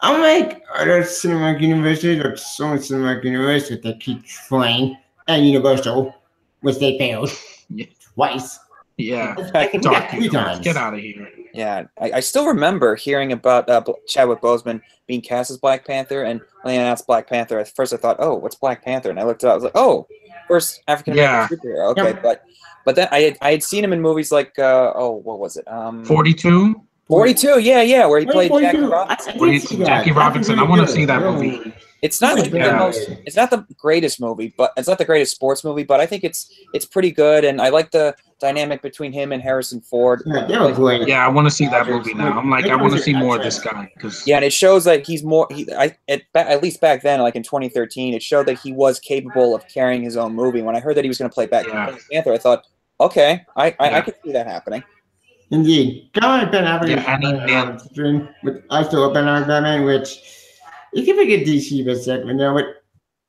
[SPEAKER 1] unlike other cinematic universes or some cinematic universes that keep trying, and Universal, which they failed twice.
[SPEAKER 2] Yeah,
[SPEAKER 1] times.
[SPEAKER 2] Get out of here.
[SPEAKER 3] Yeah, I still remember hearing about Chadwick Boseman being cast as Black Panther, and when they announced Black Panther, at first I thought, oh, what's Black Panther? And I looked it up. I was like, oh, first African American superhero. Okay, but then I had seen him in movies like what was it?
[SPEAKER 2] 42.
[SPEAKER 3] 42, yeah, where he played Jackie Robinson.
[SPEAKER 2] Jackie Robinson. I want to see that movie.
[SPEAKER 3] It's not it's not the greatest movie, but it's not the greatest sports movie, but I think it's pretty good, and I like the dynamic between him and Harrison Ford.
[SPEAKER 2] Yeah, I want to see that movie now. I'm like, I want to see more of this guy
[SPEAKER 3] and it shows that he's more. At least back then, like in 2013, it showed that he was capable of carrying his own movie. When I heard that he was going to play Black Panther, I thought, okay, I could see that happening.
[SPEAKER 1] Indeed, Ben Affleck. I still have Ben Affleck Batman, which. You can make a DC for a second now, but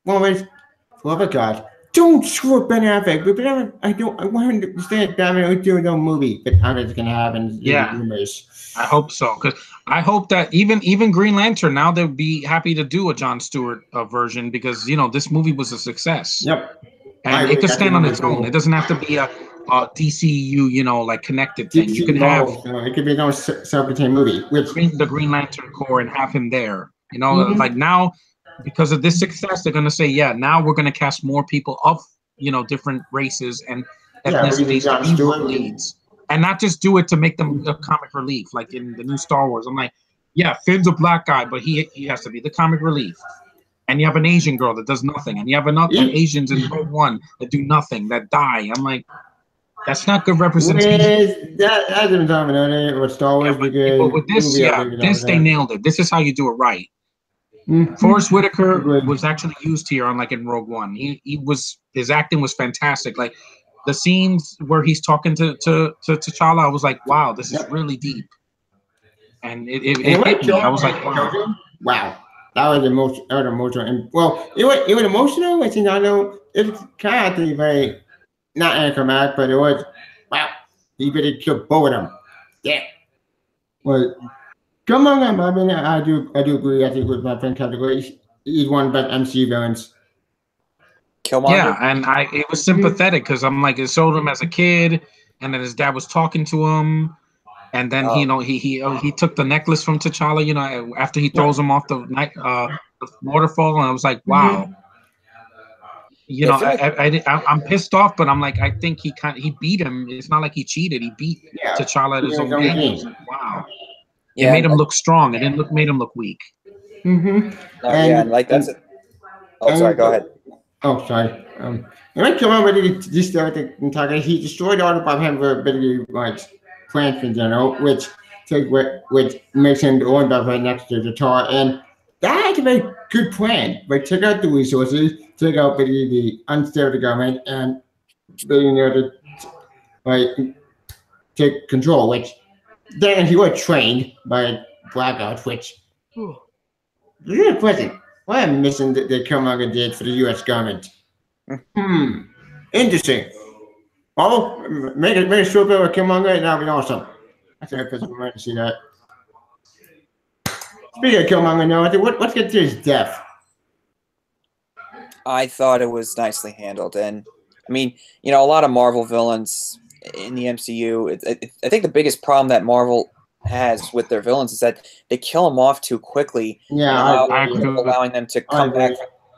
[SPEAKER 1] oh God, don't screw up Ben Affleck. But I want him to stay at Batman and do his own movie, but how it's gonna happen?
[SPEAKER 2] I hope so, because I hope that even Green Lantern now they'll be happy to do a Jon Stewart version because this movie was a success.
[SPEAKER 1] Yep,
[SPEAKER 2] and it could stand on its own. It doesn't have to be a DCU, like connected thing. You can have
[SPEAKER 1] it could be no self-contained movie with
[SPEAKER 2] the Green Lantern Corps and have him there. Like now, because of this success, they're going to say, now we're going to cast more people of, different races and ethnicities to be leads. And not just do it to make them a comic relief, like in the new Star Wars. I'm like, Yeah, Finn's a black guy, but he has to be the comic relief. And you have an Asian girl that does nothing, and you have and Asians in Rogue One that do nothing, that die. I'm like, that's not good representation.
[SPEAKER 1] That hasn't been with Star Wars because
[SPEAKER 2] with this, they nailed it. This is how you do it right. Forrest Whitaker was actually used here on in Rogue One. His acting was fantastic. Like the scenes where he's talking to T'Challa, I was like, wow, this is really deep. And it hit me. I was like,
[SPEAKER 1] wow. That was emotional. And it was emotional. I think I know it's kind of very not anticlimactic, but it was wow. He really killed both of them. Yeah. Well, come on, I mean, I do agree. I think with my friend category, he's one of the best MCU villains.
[SPEAKER 3] Killmonger.
[SPEAKER 2] Yeah, and it was sympathetic because I'm like, it showed him as a kid, and then his dad was talking to him. And then he took the necklace from T'Challa, after he throws him off the waterfall, and I was like, wow. I'm pissed off, but I'm like, I think he beat him. It's not like he cheated. He beat T'Challa at his own game. Like, wow. Yeah, it made him look strong. It didn't made him look weak.
[SPEAKER 3] Sorry, go ahead.
[SPEAKER 1] Oh, sorry. When come on, he destroyed all the Bob Hammer plants in general, which makes him the only Bob next to the tar, and that's a very good plan. Like take out the resources, take out the unstable government, and being able to take control. Which then he was trained by Blackout, which really present. What a mission that Killmonger did for the U.S. government. Interesting. Oh, make a short video with Killmonger, and that'll be awesome. I think I'm ready to see that. Speaking of Killmonger, now, let's get to his death.
[SPEAKER 3] I thought it was nicely handled, and I mean, a lot of Marvel villains in the MCU. I think the biggest problem that Marvel has with their villains is that they kill them off too quickly.
[SPEAKER 1] Yeah,
[SPEAKER 3] allowing them to come back.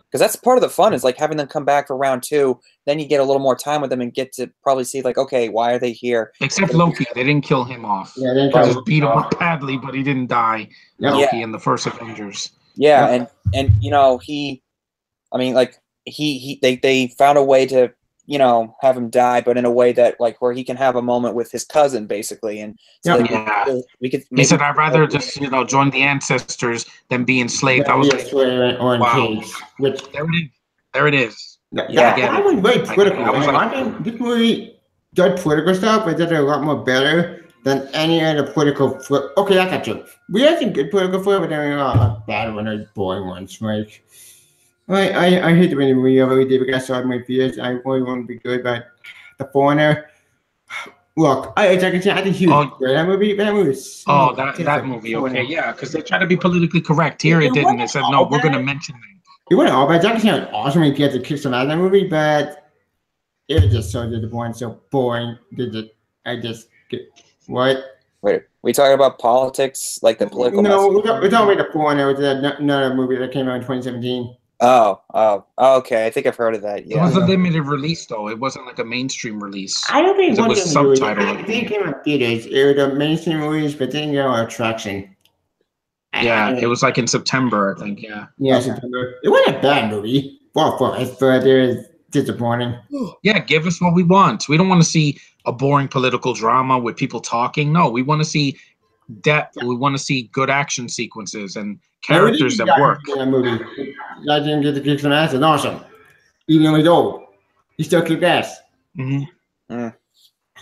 [SPEAKER 3] Because that's part of the fun is having them come back for round 2. Then you get a little more time with them and get to probably see okay, why are they here?
[SPEAKER 2] Except Loki, they didn't kill him off.
[SPEAKER 1] Yeah, they
[SPEAKER 2] just beat him up badly, but he didn't die. Loki in the first Avengers.
[SPEAKER 3] Yeah, and they found a way to have him die, but in a way that where he can have a moment with his cousin, basically. And so we could.
[SPEAKER 2] He said, "I'd rather just join the ancestors than be enslaved." I was like,
[SPEAKER 1] "Wow!" Which
[SPEAKER 2] there it is.
[SPEAKER 1] That was very political. I think this movie did political stuff, but did a lot more better than any other political. Okay, that's not true. We had some good political flip, but then bad one or boring ones. I hate the movie I really did because I saw it in my theaters. I really want to be good, but The Foreigner. Look, I think he was great. That movie was
[SPEAKER 2] that movie. Okay, yeah, because they try to be politically correct. Here it didn't. They said, no, we're going to mention them.
[SPEAKER 1] It wasn't all bad. Jackie Chan was awesome when he gets to kick some out of that movie, but it was just so disappointing, so boring. What?
[SPEAKER 3] Wait, we talking about politics, the political?
[SPEAKER 1] No, we're talking about The Foreigner, which is another movie that came out in 2017.
[SPEAKER 3] Oh, okay. I think I've heard of that. Yeah.
[SPEAKER 2] It was a limited release, though. It wasn't a mainstream release.
[SPEAKER 1] I don't think
[SPEAKER 2] it was subtitled.
[SPEAKER 1] I think it came out theaters. It was a mainstream release, but didn't get a traction.
[SPEAKER 2] Yeah, it was in September, I think. Yeah.
[SPEAKER 1] Yeah, September. It wasn't a bad movie. Well, but it was disappointing.
[SPEAKER 2] Yeah, give us what we want. We don't want to see a boring political drama with people talking. No, we want to see depth. We want to see good action sequences and characters that work.
[SPEAKER 1] That movie. I didn't get to kick some ass. It's awesome. Even though he's old, he still kicked ass.
[SPEAKER 2] Mm-hmm.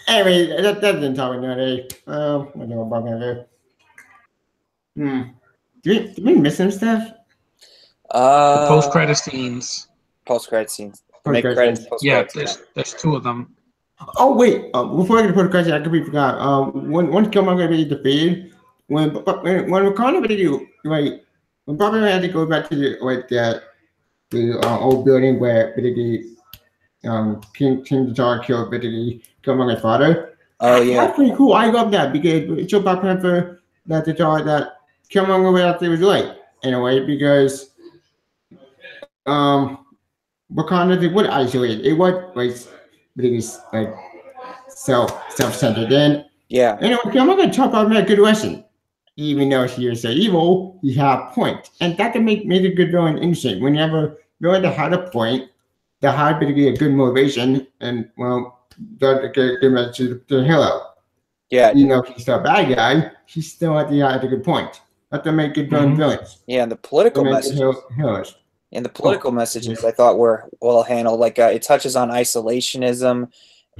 [SPEAKER 1] Anyway, that didn't talk about that. I don't know about that. Did we miss some stuff?
[SPEAKER 2] Post-credit scenes.
[SPEAKER 3] Post-credit scenes.
[SPEAKER 2] Yeah, there's 2 of them.
[SPEAKER 1] Oh wait! Before I get to post-credit, I completely forgot. When Killmonger really defeated, when Wakanda really when Bobby had to go back to the old building where King T'Challa killed Killmonger's father.
[SPEAKER 3] Oh yeah,
[SPEAKER 1] that's pretty cool. I love that because it showed Black Panther that Killmonger was right in a way because Wakanda would isolate. It was self-centered. Then
[SPEAKER 3] yeah,
[SPEAKER 1] Killmonger taught Bob a good lesson. even though he is evil, he had a point. And that can make a good villain interesting. Whenever villain that had a point, that had to be a good motivation, and, well, that give it to the hero.
[SPEAKER 3] Yeah.
[SPEAKER 1] You know, he's still a bad guy, he still had a good point. Not to make good villains.
[SPEAKER 3] Yeah, and the political messages.
[SPEAKER 1] Heroes.
[SPEAKER 3] And the political messages I thought were well handled. Like it touches on isolationism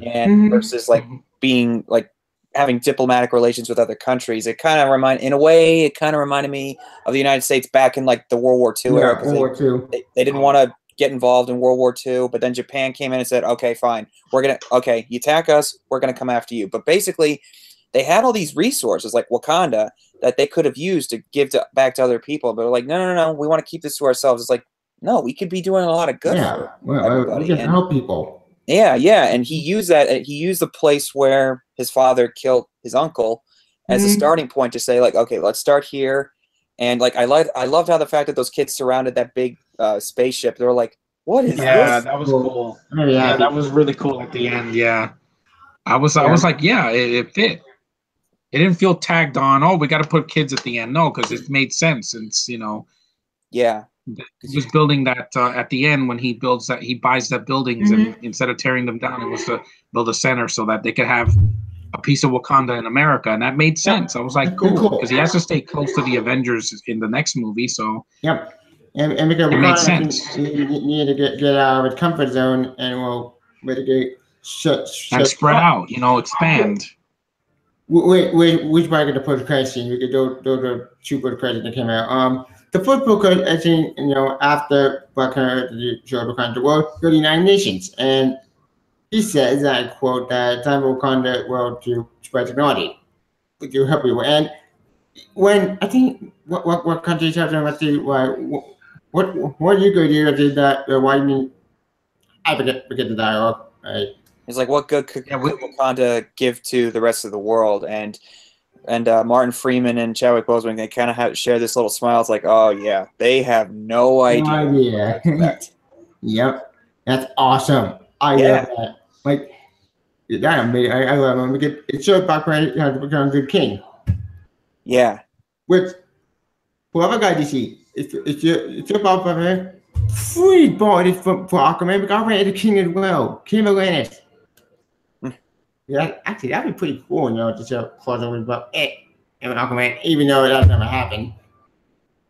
[SPEAKER 3] and versus like being like having diplomatic relations with other countries. It kind of reminded me of the United States back in like the World War II era.
[SPEAKER 1] World War II.
[SPEAKER 3] They didn't want to get involved in World War II, but then Japan came in and said, okay, fine. You attack us, we're going to come after you. But basically, they had all these resources like Wakanda that they could have used to give back to other people. But they're like, no, we want to keep this to ourselves. It's like, no, we could be doing a lot of good for everybody.
[SPEAKER 1] We can help people.
[SPEAKER 3] Yeah, and he used that. He used the place where his father killed his uncle as a starting point to say, like, okay, let's start here. And like, I loved how the fact that those kids surrounded that big spaceship. They were like, "What is this?"
[SPEAKER 2] Yeah, that was cool. Yeah, that was really cool at the end. Yeah, I was like, yeah, it fit. It didn't feel tagged on. Oh, we got to put kids at the end. No, because it made sense. It's
[SPEAKER 3] Yeah.
[SPEAKER 2] He was building that at the end when he builds that, he buys that buildings and instead of tearing them down, it was to build a center so that they could have a piece of Wakanda in America, and that made sense. I was like, cool, because he has to stay close to the Avengers in the next movie. So
[SPEAKER 1] and because
[SPEAKER 2] it made sense.
[SPEAKER 1] He needed to get out of his comfort zone and mitigate
[SPEAKER 2] and spread out, expand.
[SPEAKER 1] Which part of the post credit scene? We could do the two post credits that came out. The first book, I think, after Black Panther, the show Wakanda the world, go to the United Nations, and he says, I quote, that time Wakanda world to spread technology, to help people. And when I think what countries have done, let's see, what you go do that? Why you mean? I forget the dialogue. Right?
[SPEAKER 3] It's like, what good could Wakanda give to the rest of the world? And Martin Freeman and Chadwick Boseman, they kind of share this little smile. It's like, oh yeah, they have no idea.
[SPEAKER 1] Yep, that's awesome. I love that. Like that amazing. I love him. It shows Black Panther how to become a good king.
[SPEAKER 3] Yeah.
[SPEAKER 1] Which whoever got DC, it's your Black Panther. Free body for Aquaman. Aquaman is the king as well. King of Atlantis. Yeah, actually, that'd be pretty cool, to show crossover about and Aquaman, even though that never happened.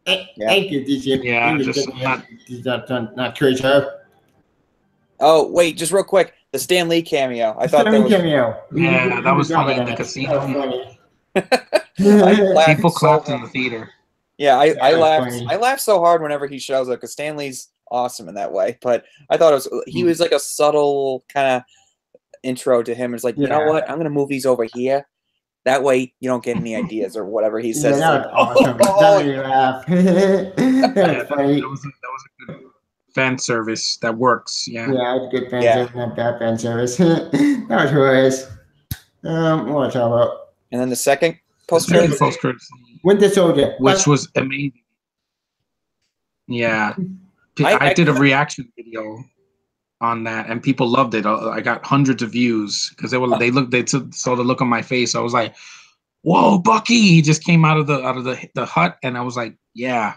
[SPEAKER 1] Thank you, DC.
[SPEAKER 2] Yeah,
[SPEAKER 1] not creature.
[SPEAKER 3] Oh, wait, just real quick, the Stan Lee cameo. I thought that was
[SPEAKER 1] cameo.
[SPEAKER 2] Yeah, that was funny in the casino. People clapped in the theater.
[SPEAKER 3] Yeah, I laughed. Funny. I laughed so hard whenever he shows up because Stan Lee's awesome in that way. But I thought he was like a subtle kind of intro to him. It's like, you know what? I'm gonna move these over here. That way you don't get any ideas or whatever he says.
[SPEAKER 1] That was awesome. That was funny.
[SPEAKER 2] That was a good fan service that works. Yeah,
[SPEAKER 1] it's good fan service, not bad fan service. That was hilarious. What want to talk about?
[SPEAKER 3] And then the second post-credits,
[SPEAKER 1] Winter Soldier,
[SPEAKER 2] which was amazing. Yeah, I did a reaction video on that, and people loved it. I got hundreds of views because they saw the look on my face. I was like, "Whoa, Bucky!" He just came out of the hut, and I was like, "Yeah,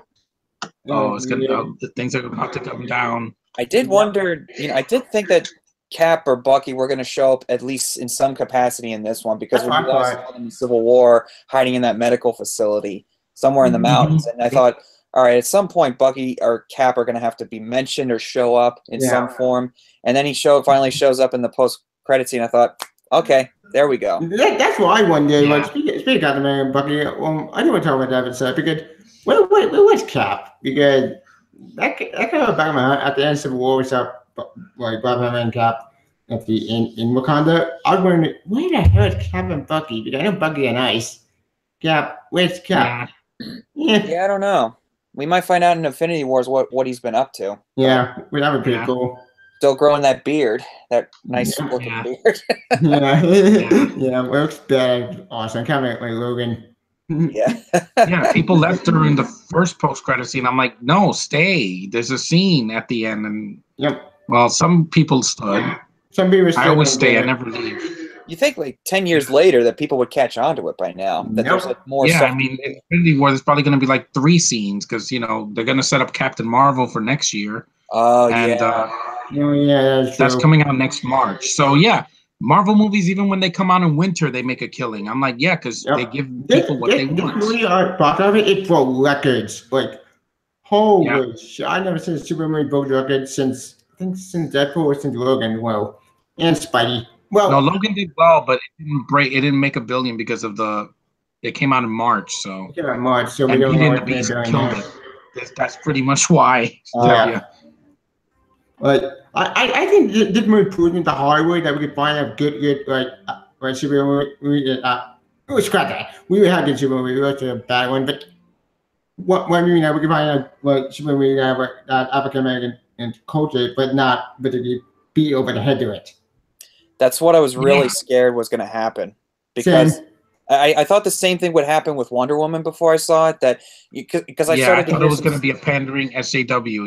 [SPEAKER 2] it's gonna things are about to come down."
[SPEAKER 3] I did wonder, I did think that Cap or Bucky were going to show up at least in some capacity in this one because we saw them in Civil War hiding in that medical facility somewhere in the mountains, and I thought, all right, at some point Bucky or Cap are going to have to be mentioned or show up in some form, and then he finally shows up in the post-credit scene. I thought, okay, there we go.
[SPEAKER 1] That's what I wondered. Like, speaking of the man Bucky, I didn't want to talk about that episode because where's Cap? Because that came back in my head at the end of Civil War. We saw like Black Panther and Cap at the in Wakanda. I was wondering, where the hell is Cap and Bucky? Because I know Bucky and Ice. Cap, where's Cap?
[SPEAKER 3] Yeah, I don't know. We might find out in Infinity Wars what he's been up to.
[SPEAKER 1] Yeah, that would be pretty cool.
[SPEAKER 3] Still growing that beard, that nice looking beard.
[SPEAKER 1] Looks bad. Awesome. Kind of like Logan.
[SPEAKER 3] Yeah.
[SPEAKER 2] People left during the first post-credit scene. I'm like, no, stay. There's a scene at the end, and well, some people stood.
[SPEAKER 1] Some people
[SPEAKER 2] I always stay. I never leave.
[SPEAKER 3] You think like 10 years later that people would catch on to it by now? That there's like more.
[SPEAKER 2] Yeah, I mean, Infinity War. There's probably going to be like 3 scenes because they're going to set up Captain Marvel for next year.
[SPEAKER 3] Oh
[SPEAKER 1] yeah,
[SPEAKER 2] that's coming out next March. So yeah, Marvel movies, even when they come out in winter, they make a killing. I'm like, yeah, because they give people what they want.
[SPEAKER 1] This movie, box office, it broke records. Like, holy shit! I've never seen a super movie broke records since Deadpool or since Logan. Well, and Spidey. Well,
[SPEAKER 2] no, Logan did well, but it didn't break. It didn't make a billion because of it came out in March. So
[SPEAKER 1] it came out in March, so we don't know what they're doing now.
[SPEAKER 2] That's pretty much why.
[SPEAKER 1] But I think this movie proved into Hollywood that we could find a good like super movie. Scrap that. We would have good super movie. We would have a bad one, but what movie that we could find a super movie that African American and culture, but not particularly beat over the head to it.
[SPEAKER 3] That's what I was really scared was going to happen, because I thought the same thing would happen with Wonder Woman before I saw it. That because I
[SPEAKER 2] thought it was going to be a pandering SJW.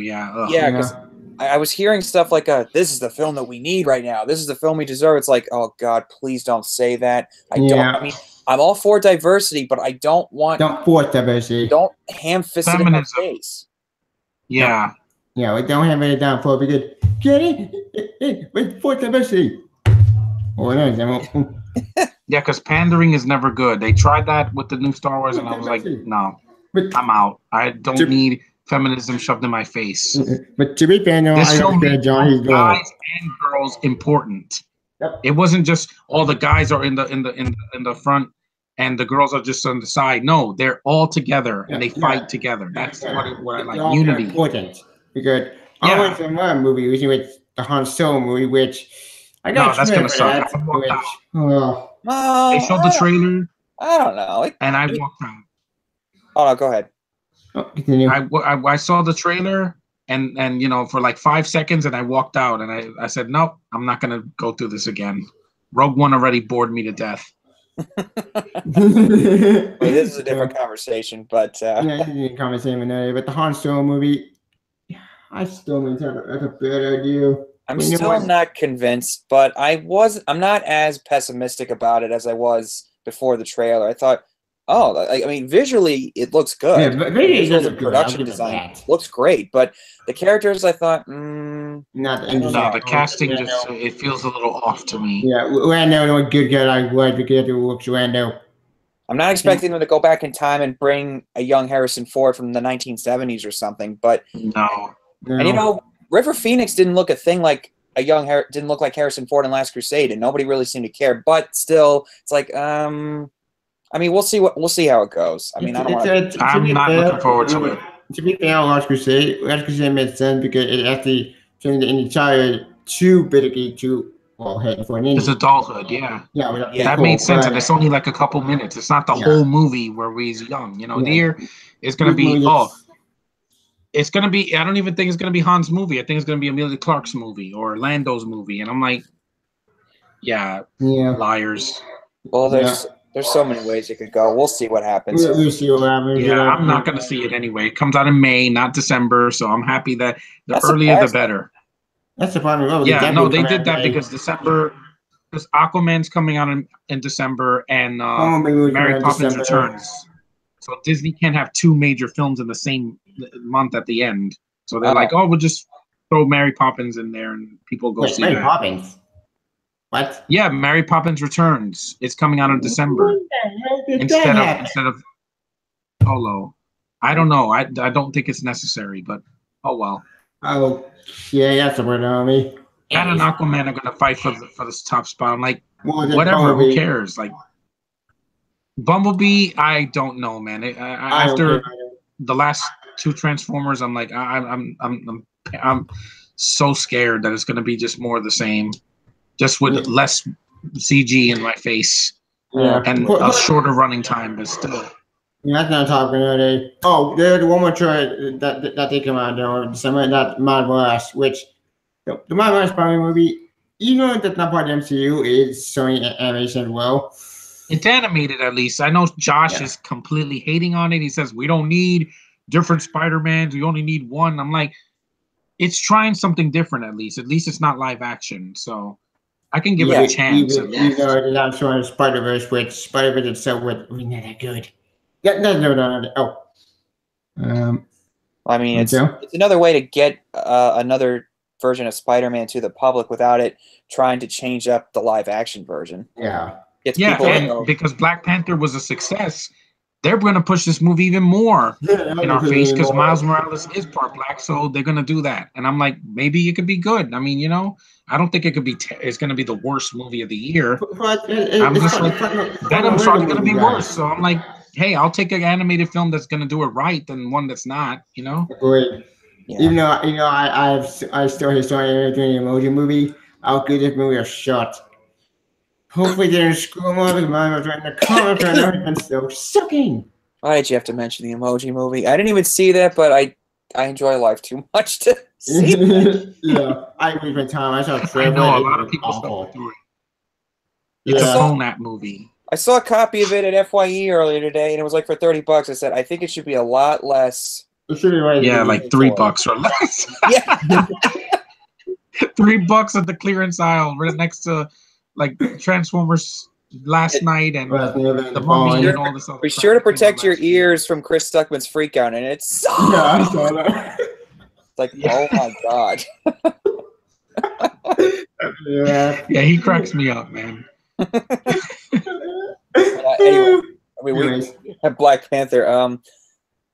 [SPEAKER 3] Because I was hearing stuff like, "This is the film that we need right now. This is the film we deserve." It's like, oh God, please don't say that. I mean, I'm all for diversity, but I don't force diversity. Don't ham-fist it in my face.
[SPEAKER 2] Yeah.
[SPEAKER 1] Yeah, we don't have it down for because get it with force diversity.
[SPEAKER 2] Yeah, because pandering is never good. They tried that with the new Star Wars, and I was like, no, I'm out. I don't need feminism shoved in my face.
[SPEAKER 1] But to be fair, no, I understand John.
[SPEAKER 2] Guys and girls important. Yep. It wasn't just all the guys are in the front and the girls are just on the side. No, they're all together and they fight together. That's what I like. Unity.
[SPEAKER 1] Important because I went from one movie, which was the Han Solo movie, which I got.
[SPEAKER 2] No, that's gonna suck. They showed the trailer.
[SPEAKER 3] I don't know.
[SPEAKER 2] And I walked out.
[SPEAKER 3] Oh no, go ahead.
[SPEAKER 1] Continue.
[SPEAKER 2] I saw the trailer and for like 5 seconds and I walked out and I said, nope, I'm not gonna go through this again. Rogue One already bored me to death.
[SPEAKER 3] This is a different conversation, but
[SPEAKER 1] but the Han Solo movie, I still maintain that's a bad idea.
[SPEAKER 3] I'm still not convinced, but I'm not as pessimistic about it as I was before the trailer. I thought, I mean, visually it looks good.
[SPEAKER 1] Yeah, but visually
[SPEAKER 3] production design looks great, but the characters, I thought,
[SPEAKER 2] the casting just it feels a little off to me.
[SPEAKER 1] Yeah, Lando, what good guy I was because it looks Lando.
[SPEAKER 3] I'm not expecting them to go back in time and bring a young Harrison Ford from the 1970s or something, but
[SPEAKER 2] no.
[SPEAKER 3] And River Phoenix didn't look a thing like didn't look like Harrison Ford in Last Crusade, and nobody really seemed to care. But still, it's like, I mean, we'll see how it goes. I mean,
[SPEAKER 2] I'm not looking forward to it.
[SPEAKER 1] To be fair, Last Crusade made sense because it actually turned the entire head for an indie.
[SPEAKER 2] It's adulthood, yeah. That made sense, and it's only like a couple minutes. It's not the whole movie where he's young. There is going to be it's going to be. I don't even think it's going to be Han's movie. I think it's going to be Emilia Clarke's movie or Lando's movie, and I'm like, liars.
[SPEAKER 3] Well, there's so many ways it could go. We'll see what happens.
[SPEAKER 1] We'll see what happens.
[SPEAKER 2] Yeah, I'm not going to see it anyway. It comes out in May, not December, so I'm happy that the earlier the better.
[SPEAKER 1] That's the problem.
[SPEAKER 2] They did that because Aquaman's coming out in December, and Mary Poppins Returns. So Disney can't have 2 major films in the same month at the end. So they're like, we'll just throw Mary Poppins in there, and people go see
[SPEAKER 1] Mary Poppins. What?
[SPEAKER 2] Yeah, Mary Poppins Returns. It's coming out in December instead of Solo. I don't know. I don't think it's necessary, but oh well.
[SPEAKER 1] Oh yeah, that's a word on me.
[SPEAKER 2] Cat and Aquaman are gonna fight for this top spot. I'm like, whatever. Who cares? Like Bumblebee, I don't know, man. After the last 2 Transformers, I'm like, I'm so scared that it's gonna be just more of the same. Just with less CG in my face and a shorter running time, but still.
[SPEAKER 1] That's not talking about it. Oh, there's one more trailer that they come out in December, that Marvel Ash, which the Marvel Ash Spider movie, even though that's not part of the MCU, is Sony animation as well.
[SPEAKER 2] It's animated at least. I know Josh is completely hating on it. He says, we don't need different Spider-Mans. We only need one. I'm like, it's trying something different at least. At least it's not live action, so. I can give it a chance.
[SPEAKER 1] Even they're not showing Spider-Verse, which Spider-Verse itself was not that good. Yeah, no. Oh.
[SPEAKER 3] I mean, it's another way to get another version of Spider-Man to the public without it trying to change up the live-action version.
[SPEAKER 1] Yeah.
[SPEAKER 2] And because Black Panther was a success, they're going to push this movie even more in our face because Miles Morales is part black, so they're going to do that. And I'm like, maybe it could be good. I mean, I don't think it could be. It's going to be the worst movie of the year. I'm just like, Venom's probably going to be worse. So I'm like, hey, I'll take an animated film that's going to do it right than one that's not.
[SPEAKER 1] Great. Yeah. Even though I still historically doing the Emoji Movie, I'll give this movie a shot. Hopefully they didn't screw them up because mine was right in the comments right now. It's been so sucking.
[SPEAKER 3] Why did you have to mention the Emoji Movie? I didn't even see that, but I enjoy life too much to see that.
[SPEAKER 1] Yeah, I agree with Tom. I saw
[SPEAKER 2] I know a lot of people suffer through it. It's a phone app movie.
[SPEAKER 3] I saw a copy of it at FYE earlier today, and it was like for $30. I said, I think it should be a lot less.
[SPEAKER 1] It should be right.
[SPEAKER 2] Yeah, like $3 or less. Yeah. $3 at the clearance aisle right next to like Transformers Last Night and the Mummy and all this other
[SPEAKER 3] Be sure to protect your ears from Chris Stuckman's freak out, and it's
[SPEAKER 1] I saw that.
[SPEAKER 3] It's like, oh my god.
[SPEAKER 1] Yeah,
[SPEAKER 2] he cracks me up, man.
[SPEAKER 3] Anyway, we have Black Panther.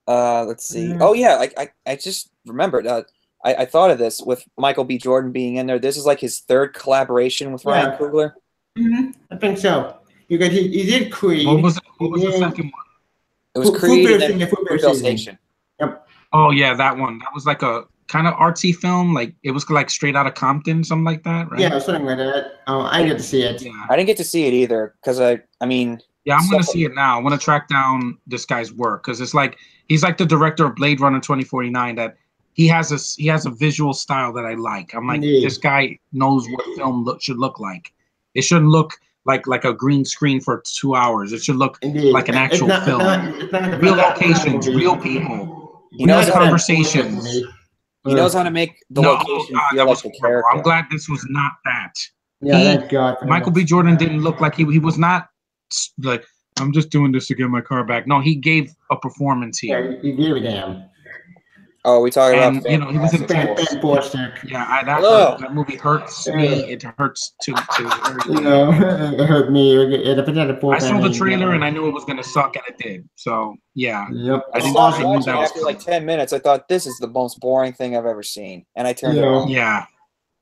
[SPEAKER 3] Let's see. Oh yeah, I just remembered. I thought of this with Michael B. Jordan being in there. This is like his third collaboration with Ryan Coogler.
[SPEAKER 1] Mm-hmm. I think so. Because he did Creed.
[SPEAKER 2] What was the second one?
[SPEAKER 3] It was Creed and then Fruitvale Station.
[SPEAKER 1] Yep.
[SPEAKER 2] Oh yeah, that one. That was like a kind of artsy film. Like it was like Straight Outta Compton, something like that, right?
[SPEAKER 1] Yeah, something like that. I didn't get to see it.
[SPEAKER 3] Yeah. I didn't get to see it either because I mean.
[SPEAKER 2] Yeah, I'm gonna see it now. I want to track down this guy's work because it's like he's like the director of Blade Runner 2049. That he has a visual style that I like. I'm like, this guy knows what film should look like. It shouldn't look like a green screen for 2 hours. It should look like an actual film. Real locations, real people. He knows conversations.
[SPEAKER 3] He knows how to make the location feel like the character.
[SPEAKER 2] I'm glad this was not that.
[SPEAKER 1] Yeah, thank God.
[SPEAKER 2] Michael B. Jordan didn't look like he was not like, I'm just doing this to get my car back. No, he gave a performance here.
[SPEAKER 1] Yeah, he gave a damn.
[SPEAKER 3] Oh, we talking about
[SPEAKER 2] he was in
[SPEAKER 1] Fantastic.
[SPEAKER 2] Yeah, that movie hurts me. It hurts to
[SPEAKER 1] it hurt me.
[SPEAKER 2] I saw the trailer and I knew it was gonna suck, and it did. So yeah.
[SPEAKER 1] Yep.
[SPEAKER 3] I didn't watch it after like 10 minutes. I thought this is the most boring thing I've ever seen, and I turned it off.
[SPEAKER 2] Yeah.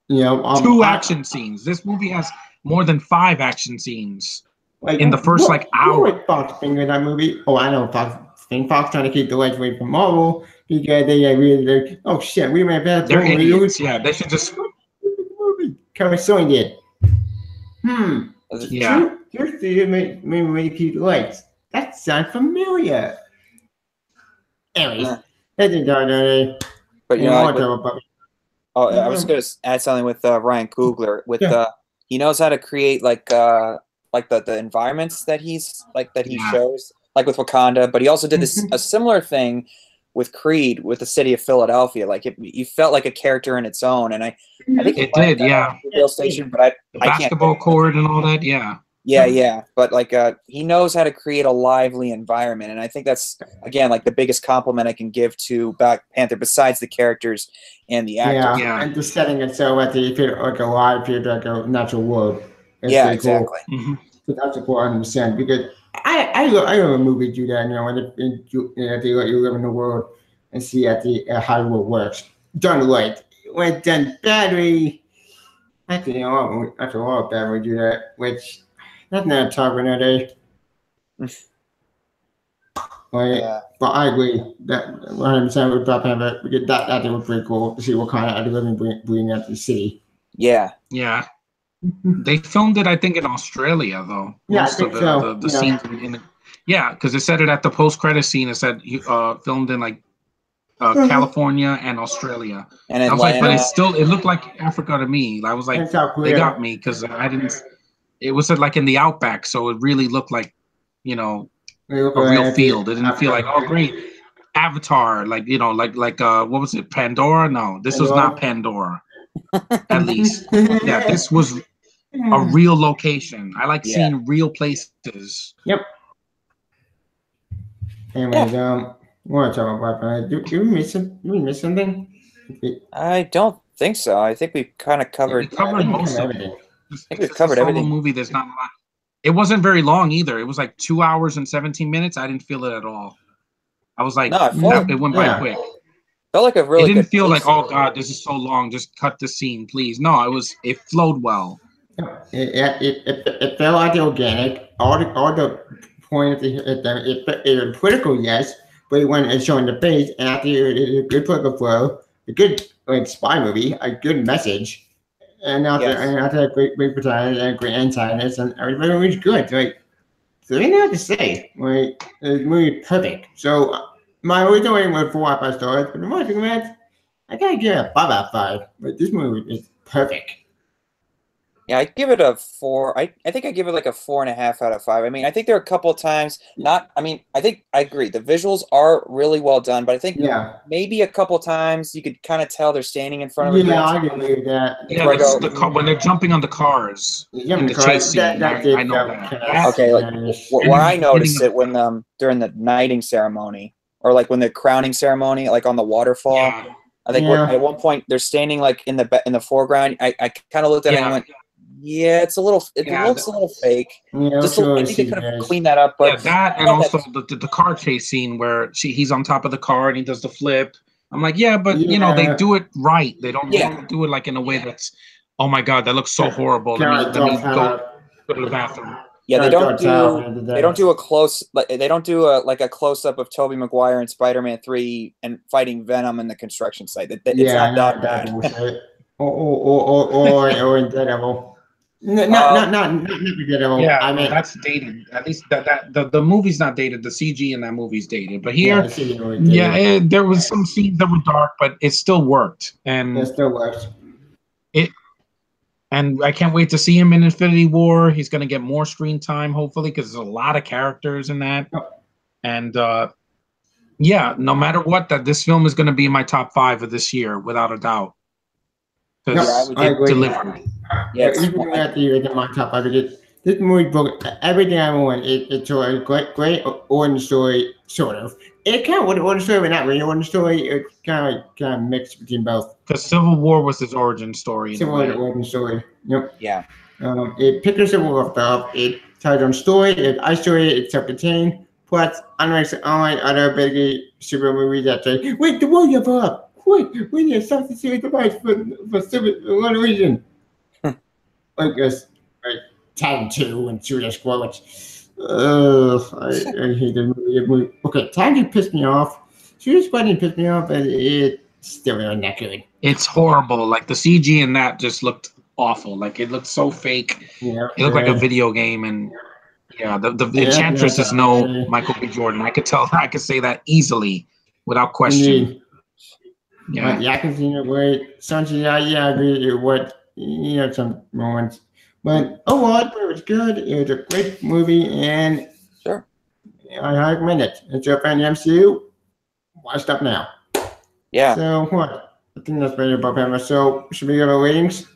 [SPEAKER 1] Yeah.
[SPEAKER 2] 2 action scenes. This movie has more than 5 action scenes in the first hour.
[SPEAKER 1] Fox finger in that movie. Oh, I know Fox. Fox trying to keep the lights away from Marvel because they really oh shit, we might have
[SPEAKER 2] they're idiots. Yeah, they should just
[SPEAKER 1] Kevin Sawyer did.
[SPEAKER 2] Yeah.
[SPEAKER 1] Here's the maybe keep the lights. That sounds familiar. Anyways, that's it.
[SPEAKER 3] But you know, I was gonna add something with Ryan Coogler. With he knows how to create like the environments that he shows. Like with Wakanda, but he also did a similar thing with Creed, with the city of Philadelphia. Like you felt like a character in its own, and I think
[SPEAKER 2] it did, yeah.
[SPEAKER 3] Station, but I
[SPEAKER 2] basketball court and all that, yeah.
[SPEAKER 3] Yeah. But like he knows how to create a lively environment, and I think that's again like the biggest compliment I can give to Black Panther, besides the characters and the actors.
[SPEAKER 1] Yeah, and just setting it so that it feel like a live, feel like a natural world.
[SPEAKER 3] That's exactly.
[SPEAKER 1] Cool. Mm-hmm. So that's what I understand because. I love a movie do that, when they let you live in the world and see how the world works. Done right. When done badly, actually, after a while, bad we do that, which that's not a talk for another day. But I agree that 100% with Black Panther because that was pretty cool to see what kind of living bring out the city.
[SPEAKER 3] Yeah.
[SPEAKER 2] Yeah. They filmed it, I think, in Australia, though.
[SPEAKER 1] Yeah, most of
[SPEAKER 2] the scenes because it said it at the post-credit scene. It said filmed in like California and Australia. And I was like, but it looked like Africa to me. I was like, they got me because I didn't. It was like in the outback, so it really looked like a real field. It didn't feel like great Avatar, like what was it, Pandora? No, this was not Pandora. At least, this was a real location. I like seeing real places.
[SPEAKER 1] Yep. Anyways, what to talk about? Did we miss something?
[SPEAKER 3] I don't think so. I think we kind of covered.
[SPEAKER 2] We covered most of
[SPEAKER 3] everything. I think we've
[SPEAKER 2] covered
[SPEAKER 3] everything.
[SPEAKER 2] Movie. There's not a lot. It wasn't very long either. It was like 2 hours and 17 minutes. I didn't feel it at all. I was like, it went by quick.
[SPEAKER 3] Felt like a really.
[SPEAKER 2] It didn't feel like, oh God, this is so long. Just cut the scene, please. No, it flowed well.
[SPEAKER 1] It felt like organic. All the point of it was political, yes, but when it's showing the face, and after a good political flow, a good spy movie, a good message, and after a great protagonist and a great antagonist, and everybody was good. So they didn't have to say. The movie perfect. So my original rating was 4 out of 5 stars, but the more I think about it, I gotta give it a 5 out of 5. But this movie is perfect.
[SPEAKER 3] Yeah, I give it a 4. I think I give it like a 4.5 out of 5. I mean, I think there are a couple of times I think I agree. The visuals are really well done, but I think maybe a couple of times you could kind of tell they're standing in front of a
[SPEAKER 1] I agree with that.
[SPEAKER 2] Yeah, when they're jumping on the cars. In the chase scene. I know that.
[SPEAKER 3] Okay, where I noticed it when during the knighting ceremony, or like when the crowning ceremony, like on the waterfall. Yeah. I think at one point they're standing like in the foreground. I kind of looked at it and went, yeah, it's a little. It looks a little fake. Yeah, I think they could have cleaned that up. But
[SPEAKER 2] that and also the car chase scene where he's on top of the car and he does the flip. I'm like, but they do it right. They don't do it like in a way that's, oh my God, that looks so horrible. Let me go to the bathroom.
[SPEAKER 3] Yeah, they don't do a close a close up of Tobey Maguire in Spider-Man 3 and fighting Venom in the construction site. It's not that bad.
[SPEAKER 1] Or in Daredevil. Not Daredevil.
[SPEAKER 2] Yeah, I mean that's dated. At least the movie's not dated. The CG in that movie's dated. But here, there was some scenes that were dark, but it still worked. And
[SPEAKER 1] it still works.
[SPEAKER 2] And I can't wait to see him in Infinity War. He's going to get more screen time, hopefully, because there's a lot of characters in that. And no matter what, this film is going to be in my top 5 of this year, without a doubt. Because it delivered.
[SPEAKER 1] Even after you in my top 5, this movie broke everything I want. It's a great origin story, sort of. It kind of was an origin story, but not really an origin story. It's kind of mixed between both.
[SPEAKER 2] Because Civil War was his origin story.
[SPEAKER 1] Civil War was origin story. Yep.
[SPEAKER 3] Yeah.
[SPEAKER 1] It picked the Civil War up. It tells on story. I story. It's self-contained. Plus, unlike other big super movies that say, "Wait, the war you're up. Quick, we need a substitute device for one reason." Like this, Tag 2 and Suicide Squad, which I hate the movie. Okay, Tag 2 pissed me off. Suicide Squad didn't piss me off, but it's still not good.
[SPEAKER 2] It's horrible. Like the CG in that just looked awful. Like it looked so fake. Yeah, it looked like a video game, and the Enchantress is no Michael B. Jordan. I could say that easily, without question.
[SPEAKER 1] Indeed. Yeah, I can see it. Wait, Sanji, I agree with what some moments. But overall, it was good. It was a great movie, and I recommend it. If you're a fan of the MCU, watch it now.
[SPEAKER 3] Yeah.
[SPEAKER 1] So what? I think that's better about Panther. So should we give our ratings?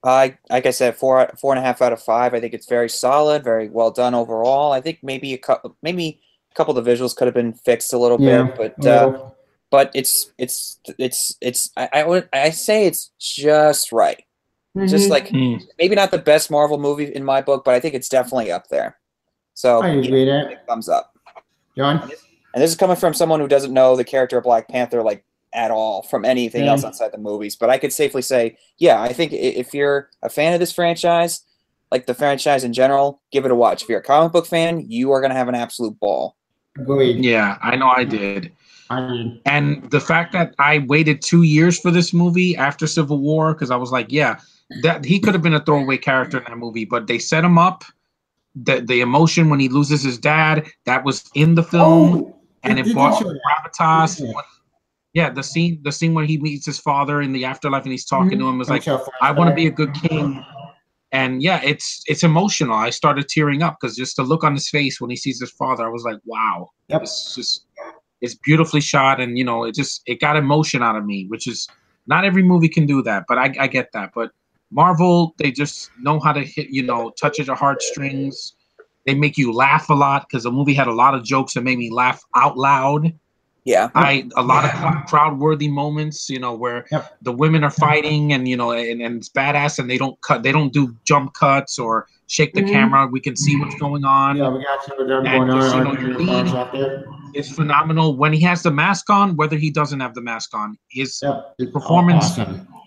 [SPEAKER 3] Like I said, 4.5 out of 5. I think it's very solid, very well done overall. I think maybe a couple of the visuals could have been fixed a little bit, but I say it's just right. Just like maybe not the best Marvel movie in my book, but I think it's definitely up there. So
[SPEAKER 1] I agree that.
[SPEAKER 3] Thumbs up.
[SPEAKER 1] John?
[SPEAKER 3] And this is coming from someone who doesn't know the character of Black Panther like at all from anything else outside the movies. But I could safely say, I think if you're a fan of this franchise, like the franchise in general, give it a watch. If you're a comic book fan, you are going to have an absolute ball.
[SPEAKER 1] Agreed.
[SPEAKER 2] Yeah, I know I did. And the fact that I waited 2 years for this movie after Civil War, because I was like, that he could have been a throwaway character in that movie, but they set him up. The emotion when he loses his dad, that was in the film, and it brought gravitas. The scene where he meets his father in the afterlife and he's talking to him was like, I want to be a good king. And it's emotional. I started tearing up because just the look on his face when he sees his father, I was like, wow, it's beautifully shot, and it got emotion out of me, which is not every movie can do that, but I get that. But Marvel, they just know how to hit, touch at your heartstrings. They make you laugh a lot because the movie had a lot of jokes that made me laugh out loud.
[SPEAKER 3] Yeah.
[SPEAKER 2] A lot of crowd-worthy moments, where the women are fighting and and it's badass, and they don't do jump cuts or shake the camera. We can see what's going on.
[SPEAKER 1] Yeah, we got what's going on.
[SPEAKER 2] It's phenomenal when he has the mask on, whether he doesn't have the mask on. His performance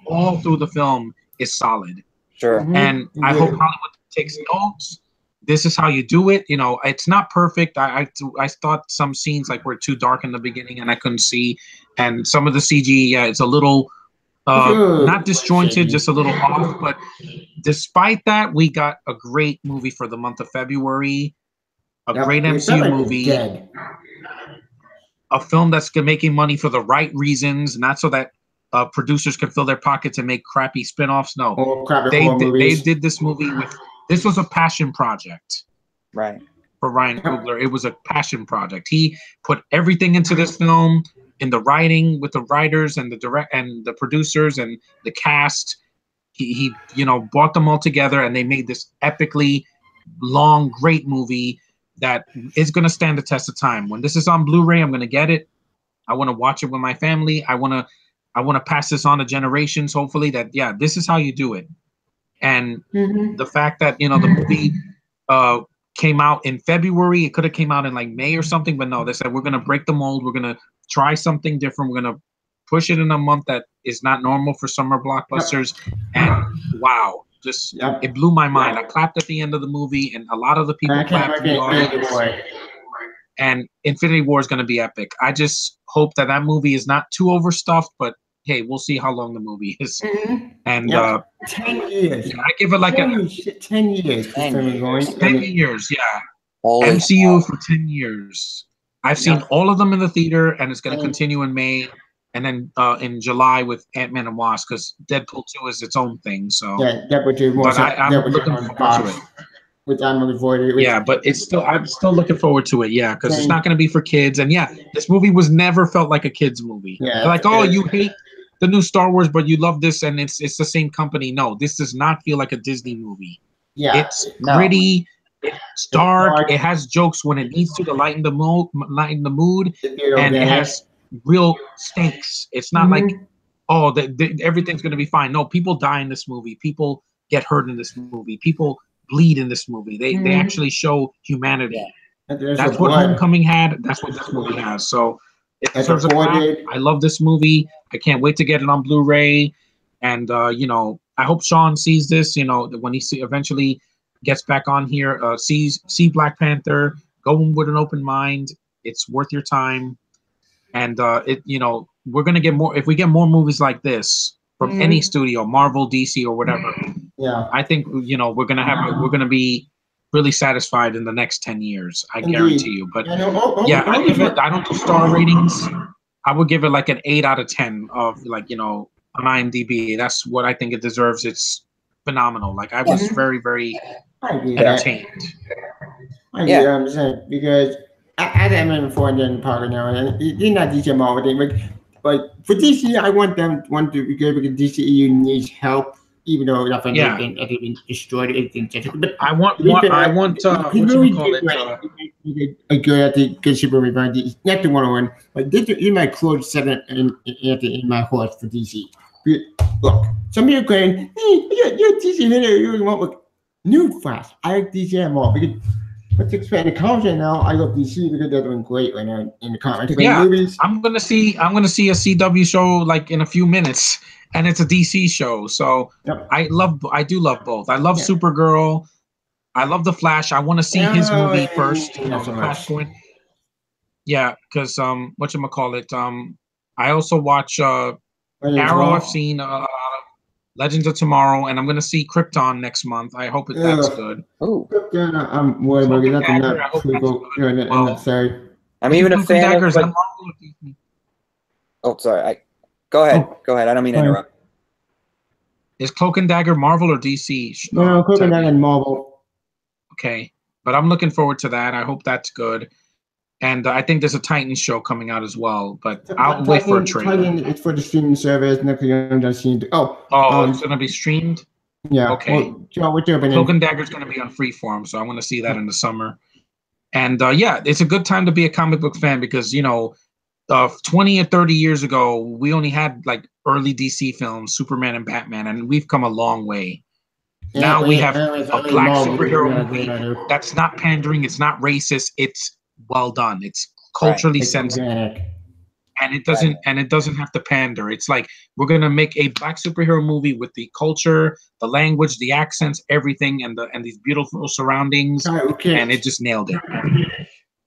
[SPEAKER 2] all through the film is solid.
[SPEAKER 3] Sure.
[SPEAKER 2] And I hope Hollywood takes notes. This is how you do it. It's not perfect. I thought some scenes were too dark in the beginning and I couldn't see. And some of the CG, it's a little not disjointed, just a little off. But despite that, we got a great movie for the month of February. A great MCU movie. A film that's making money for the right reasons, not so that producers can fill their pockets and make crappy spin-offs. No, they did this movie with. This was a passion project,
[SPEAKER 3] right?
[SPEAKER 2] For Ryan Coogler, it was a passion project. He put everything into this film, in the writing with the writers and the producers and the cast. He brought them all together and they made this epically long, great movie that is going to stand the test of time. When this is on Blu-ray, I'm going to get it. I want to watch it with my family. I want to pass this on to generations. Hopefully, this is how you do it. And the fact that the movie came out in February, it could have came out in May or something, but no, they said we're gonna break the mold. We're gonna try something different. We're gonna push it in a month that is not normal for summer blockbusters. And wow, it blew my mind. I clapped at the end of the movie, and a lot of the people clapped. And Infinity War is gonna be epic. I just hope that movie is not too overstuffed, but hey, we'll see how long the movie is. And
[SPEAKER 1] 10 years.
[SPEAKER 2] I give it
[SPEAKER 1] 10 years.
[SPEAKER 2] 10 years, yeah.
[SPEAKER 3] Holy
[SPEAKER 2] MCU for 10 years. I've seen all of them in the theater, and it's going to continue in May, and then in July with Ant-Man and Wasp, because Deadpool 2 is its own thing. So
[SPEAKER 1] Deadpool 2
[SPEAKER 2] but I'm looking forward to it.
[SPEAKER 1] Which I'm looking forward to.
[SPEAKER 2] Yeah, but I'm still looking forward to it. Yeah, because it's not going to be for kids. And yeah, this movie never felt like a kids movie.
[SPEAKER 1] Yeah,
[SPEAKER 2] you hate the new Star Wars, but you love this, and it's the same company. No, this does not feel like a Disney movie.
[SPEAKER 1] Yeah,
[SPEAKER 2] it's gritty. It's dark. It has jokes when it needs to lighten the mood, and it has real stakes. It's not like everything's going to be fine. No, people die in this movie. People get hurt in this movie. People bleed in this movie. They actually show humanity. That's what Homecoming had. That's what this movie has. So it deserves a clap. I love this movie. I can't wait to get it on Blu-ray. And I hope Sean sees this. When he eventually gets back on here, see Black Panther. Go in with an open mind. It's worth your time. And we're gonna get more if we get more movies like this from any studio, Marvel, DC, or whatever.
[SPEAKER 1] Yeah,
[SPEAKER 2] I think we're gonna be really satisfied in the next 10 years. I guarantee you. But I don't do star ratings. I would give it an 8 out of 10 of on IMDb. That's what I think it deserves. It's phenomenal. I was very, very entertained.
[SPEAKER 1] I get what I'm saying, because as I mentioned before, and then talking now, and you're not DC Marvel thing, but for DC, I want them to because DCEU needs help. Even though they've been destroyed, but
[SPEAKER 2] I want what you call it?
[SPEAKER 1] A good Super Revenge. Not the 101, but this is my close second in my horse for DC. Look, some people claim, hey, you're DC hitter. You want look. Newsflash, I like DC more because let's expand the comics right now. I love DC because they're doing great right now in the comics. Movies.
[SPEAKER 2] I'm gonna see a CW show in a few minutes. And it's a DC show, so I do love both. I love Supergirl. I love the Flash. I want to see his movie first. Flashpoint. Yeah, because whatchamacallit, I also watch Arrow. I've seen Legends of Tomorrow, and I'm gonna see Krypton next month. I hope that's good.
[SPEAKER 3] Oh,
[SPEAKER 1] Krypton! I'm worried about that. Sorry.
[SPEAKER 3] I'm even a fan of. Oh, sorry. Go ahead. Go ahead. I don't mean to interrupt.
[SPEAKER 2] Is Cloak and Dagger Marvel or DC?
[SPEAKER 1] No, Cloak and Dagger Marvel.
[SPEAKER 2] Okay, but I'm looking forward to that. I hope that's good. And I think there's a Titans show coming out as well, but I'll wait for a trailer.
[SPEAKER 1] It's for the streaming service.
[SPEAKER 2] It's going to be streamed?
[SPEAKER 1] Yeah.
[SPEAKER 2] Okay.
[SPEAKER 1] Well, Joe, what's your opinion?
[SPEAKER 2] Cloak and Dagger is going to be on Freeform, so I want to see that in the summer. And yeah, it's a good time to be a comic book fan because 20 or 30 years ago, we only had like early DC films, Superman and Batman, and we've come a long way.
[SPEAKER 1] Yeah,
[SPEAKER 2] now we have
[SPEAKER 1] a
[SPEAKER 2] black superhero movie that's not pandering, it's not racist, it's well done, it's culturally sensitive, and it doesn't have to pander. It's like we're gonna make a black superhero movie with the culture, the language, the accents, everything, and these beautiful surroundings, and it just nailed it.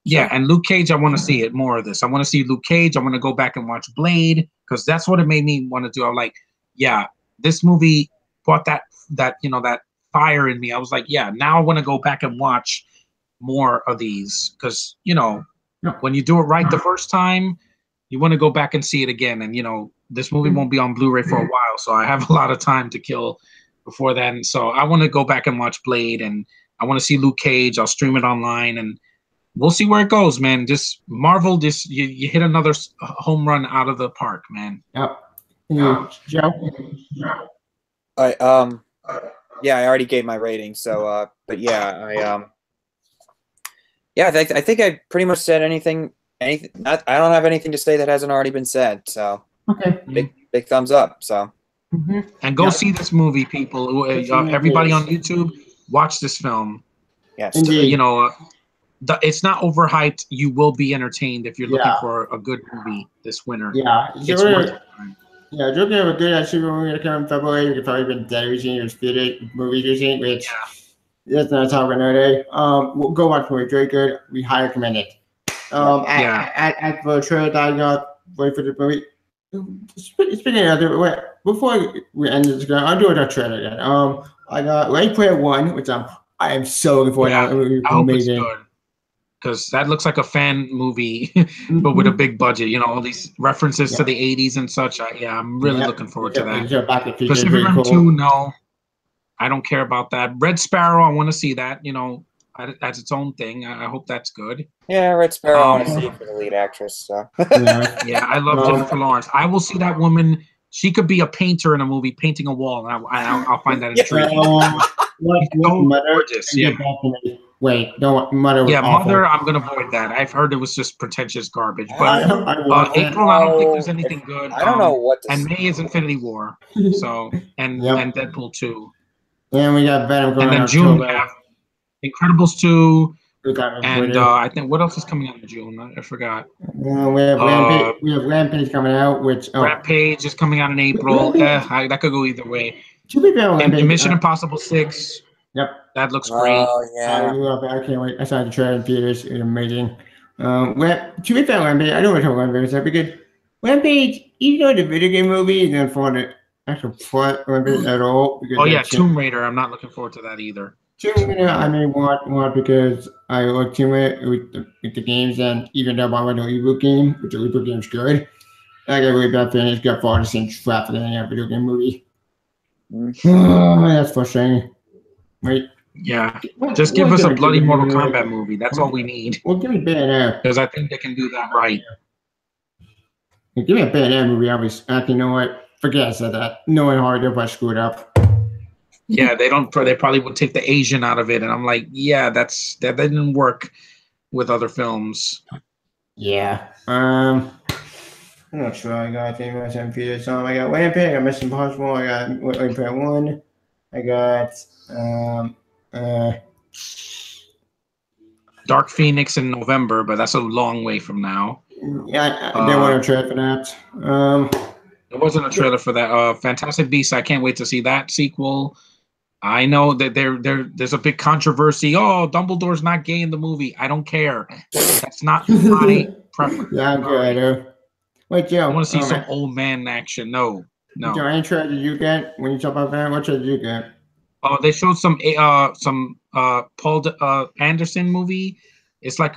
[SPEAKER 2] Yeah, and Luke Cage, I want to see it more of this. I want to see Luke Cage. I want to go back and watch Blade because that's what it made me want to do. I'm like, yeah, this movie brought that fire in me. I was like, yeah, now I want to go back and watch more of these because when you do it right the first time, you want to go back and see it again. And this movie won't be on Blu-ray for a while, so I have a lot of time to kill before then. So I want to go back and watch Blade, and I want to see Luke Cage. I'll stream it online, and we'll see where it goes, man. Just Marvel, you hit another home run out of the park, man.
[SPEAKER 1] Yep. Joe?
[SPEAKER 3] Yeah, I already gave my rating, so but yeah, I think I pretty much said anything. I don't have anything to say that hasn't already been said. So
[SPEAKER 1] okay,
[SPEAKER 3] big thumbs up. So
[SPEAKER 2] and go see this movie, people. Everybody on YouTube, watch this film.
[SPEAKER 3] Yes,
[SPEAKER 2] it's not overhyped. You will be entertained if you're looking for a good movie this winter.
[SPEAKER 1] Yeah, it's worth it. Yeah, Joker have a good super movie to come in February. We could probably been dead recently your theater movies recently, which that's not talking another day. We'll go watch the movie. Very good. We highly recommend it. At the trailer that I got wait for the movie. Speaking of other, before we end this, I'll do another trailer again. I got Ready Player One, which I am so looking forward to.
[SPEAKER 2] I hope it's good. Because that looks like a fan movie, but with a big budget. All these references to the 80s and such. I'm really looking forward to that. Pacific Rim 2, no. I don't care about that. Red Sparrow, I want to see that, as its own thing. I hope that's good.
[SPEAKER 3] Yeah, Red Sparrow, I want to see it for the lead actress. So.
[SPEAKER 2] I love Jennifer Lawrence. I will see that woman. She could be a painter in a movie, painting a wall, and I'll find that intriguing. Gorgeous,
[SPEAKER 1] Wait, no, Mother.
[SPEAKER 2] Yeah, Mother. I'm gonna avoid that. I've heard it was just pretentious garbage. But April, I don't think there's anything good.
[SPEAKER 3] I don't know what.
[SPEAKER 2] And May is Infinity War. So and Deadpool 2.
[SPEAKER 1] And we got Venom going.
[SPEAKER 2] And then June, Incredibles 2. And I think what else is coming out in June? I forgot.
[SPEAKER 1] We have Rampage coming out, which
[SPEAKER 2] Rampage is coming out in April. That could go either way. Mission Impossible 6.
[SPEAKER 1] Yep,
[SPEAKER 2] that looks great.
[SPEAKER 3] Oh yeah,
[SPEAKER 1] I can't wait. I saw the trailer in theaters. It's amazing. To be fair, Rampage, I don't want to talk about Rampage. That'd be good. Rampage, even though the video game movie is not for the actual plot Rampage at all.
[SPEAKER 2] Tomb Raider. I'm not looking forward to that either.
[SPEAKER 1] Tomb Raider, I may want because I like Tomb Raider with the games, and even though I want the reboot game, which the reboot game's good, I got a really bad feeling it's got far the same crap than any video game movie. That's frustrating. Right.
[SPEAKER 2] Yeah. Just give us a bloody Mortal Kombat movie. That's all we need.
[SPEAKER 1] Well, give me Bayonetta.
[SPEAKER 2] Because I think they can do that right.
[SPEAKER 1] Give me a Bayonetta movie. Actually, you know what? Forget I said that. Knowing how they'll probably screw it up.
[SPEAKER 2] Yeah, they probably would take the Asian out of it, and I'm like, yeah, that didn't work with other films.
[SPEAKER 1] Yeah. I'm not sure. I got famous MPs. I got Rampage. I got Mission Impossible. I got Rampage 1. I got
[SPEAKER 2] Dark Phoenix in November, but that's a long way from now.
[SPEAKER 1] Yeah, I didn't want to trailer for that.
[SPEAKER 2] There wasn't a trailer for that. Fantastic Beasts. I can't wait to see that sequel. I know that there's a big controversy. Oh, Dumbledore's not gay in the movie. I don't care. That's not my preference.
[SPEAKER 1] Yeah, I'm good. Wait, Joe.
[SPEAKER 2] I want to see some old man action. No.
[SPEAKER 1] Joe, any trailer did you get when you talk about that? What trailer did you get?
[SPEAKER 2] Oh, they showed some Paul Anderson movie. It's like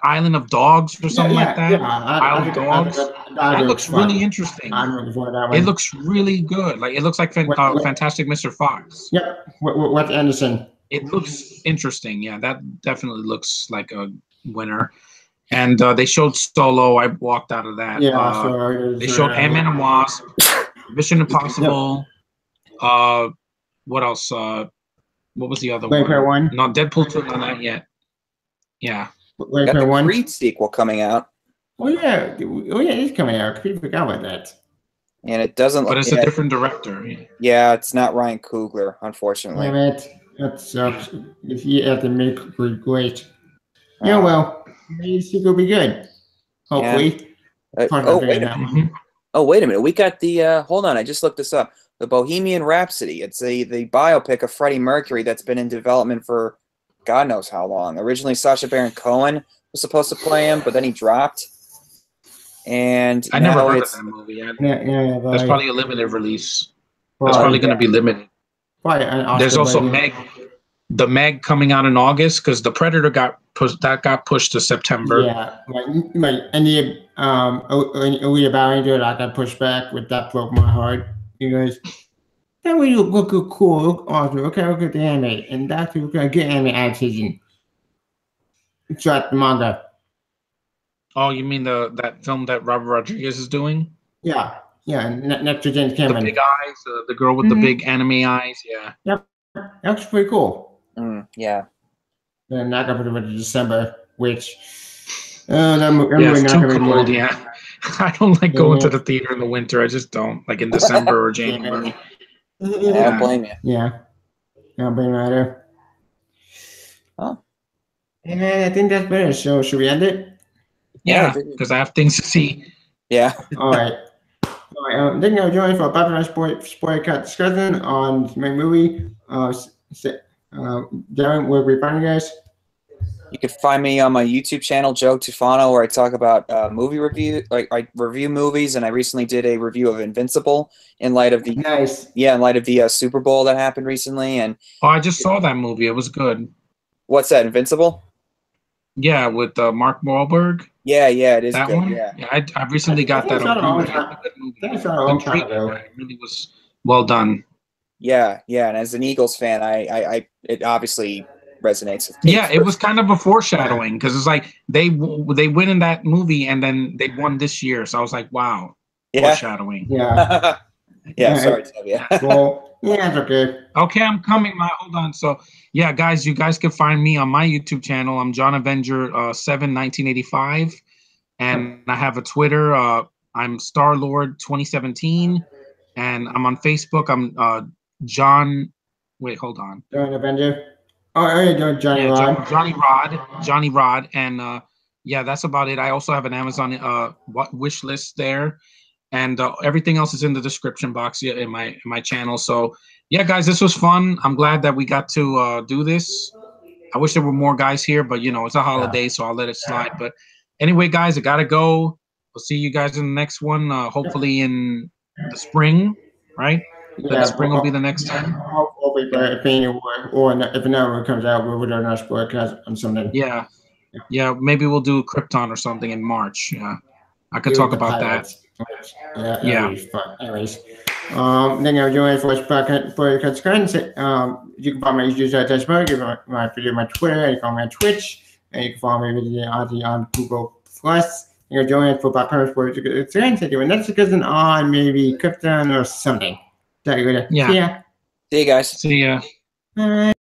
[SPEAKER 2] Island of Dogs or something like that. Island of Dogs. That looks really interesting.
[SPEAKER 1] I'm looking for that one.
[SPEAKER 2] It looks really good. Like it looks like Fantastic Mr. Fox.
[SPEAKER 1] Yep. What's Anderson?
[SPEAKER 2] It looks interesting. Yeah, that definitely looks like a winner. And they showed Solo. I walked out of that.
[SPEAKER 1] Yeah.
[SPEAKER 2] They showed Ant-Man and Wasp, Mission Impossible. what else? What was the other
[SPEAKER 1] Ready Player
[SPEAKER 2] one?
[SPEAKER 1] One.
[SPEAKER 2] No, Deadpool 2, not that yet. Yeah.
[SPEAKER 3] Got the Creed sequel coming out.
[SPEAKER 1] Oh yeah, it's coming out. I forgot about that.
[SPEAKER 3] And it doesn't.
[SPEAKER 2] But it's a different director.
[SPEAKER 3] Yeah, it's not Ryan Coogler, unfortunately.
[SPEAKER 1] Damn it, that sucks. If you have to make it great. Yeah, well, maybe the sequel will be good. Hopefully.
[SPEAKER 3] Oh, wait a minute. Oh, wait a minute. We got the. Hold on, I just looked this up. The Bohemian Rhapsody. It's the biopic of Freddie Mercury that's been in development for God knows how long. Originally, Sacha Baron Cohen was supposed to play him, but then he dropped. And
[SPEAKER 2] I never heard of that movie. That's probably a limited release. That's probably going to be limited. There's also Meg. The Meg coming out in August because the Predator got pushed to September.
[SPEAKER 1] Yeah, and the Aaliyah Ballinger that got pushed back with that broke my heart. He goes, that way you look cool, look awesome. Okay, look at the anime, and that's what we're gonna get anime adaptation. Shot the manga.
[SPEAKER 2] Oh, you mean that film that Robert Rodriguez is doing?
[SPEAKER 1] Yeah, next to James Cameron.
[SPEAKER 2] The big eyes, the girl with the big anime eyes. Yeah.
[SPEAKER 1] Yep, that's pretty cool.
[SPEAKER 3] Yeah.
[SPEAKER 1] Then not gonna put it in December, which
[SPEAKER 2] it's too cold. Yeah, I don't like going to the theater in the winter. I just don't like in December or January.
[SPEAKER 3] I don't blame you.
[SPEAKER 1] Yeah, I don't blame you either.
[SPEAKER 3] Oh.
[SPEAKER 1] And I think that's better. So should we end it?
[SPEAKER 2] Yeah, because I have things to see.
[SPEAKER 3] Yeah.
[SPEAKER 1] All right. Thank you for joining for a Pop Spoiler Cut discussion on my movie. Darren, where we find you guys?
[SPEAKER 3] You can find me on my YouTube channel, Joe Tufano, where I talk about movie review. I review movies, and I recently did a review of Invincible in light of the Super Bowl that happened recently. And
[SPEAKER 2] I just saw that movie. It was good.
[SPEAKER 3] What's that? Invincible?
[SPEAKER 2] Yeah, with Mark Wahlberg.
[SPEAKER 3] Yeah, it is
[SPEAKER 2] that
[SPEAKER 3] good.
[SPEAKER 2] one?
[SPEAKER 3] Yeah,
[SPEAKER 2] I recently got that on Blu-ray. It really was well done.
[SPEAKER 3] Yeah, and as an Eagles fan, I it obviously resonates with
[SPEAKER 2] me. Yeah, it was kind of a foreshadowing because it's like they win in that movie and then they won this year, so I was like, wow, foreshadowing.
[SPEAKER 1] Yeah.
[SPEAKER 3] Yeah, sorry, Tabia.
[SPEAKER 1] Well, yeah, it's okay.
[SPEAKER 2] Okay, I'm coming. Hold on. So, yeah, guys, you guys can find me on my YouTube channel. I'm John Avenger 7 1985, and I have a Twitter. I'm Starlord 2017, and I'm on Facebook. I'm John. Wait, hold on.
[SPEAKER 1] John Avenger. Oh, yeah, Johnny Rod.
[SPEAKER 2] Johnny Rod, and yeah, that's about it. I also have an Amazon wish list there. And everything else is in the description box in my channel. So, yeah, guys, this was fun. I'm glad that we got to do this. I wish there were more guys here, but, it's a holiday, so I'll let it slide. But anyway, guys, I got to go. We'll see you guys in the next one, hopefully in the spring, right? Yeah, the spring will be the next time.
[SPEAKER 1] Hopefully, or if another one comes out, we'll do another podcast on something.
[SPEAKER 2] Yeah, maybe we'll do Krypton or something in March. Yeah, I could talk about that.
[SPEAKER 1] Yeah. Anyways, then you're joining for Cuts. You can follow me my video on my Twitter, you can follow me on Twitch, and you can follow me on Google Plus. You're joining for Panther Sports Cuts. And that's because on maybe Krypton or something.
[SPEAKER 2] Yeah.
[SPEAKER 3] See you guys.
[SPEAKER 2] See ya.
[SPEAKER 1] All right.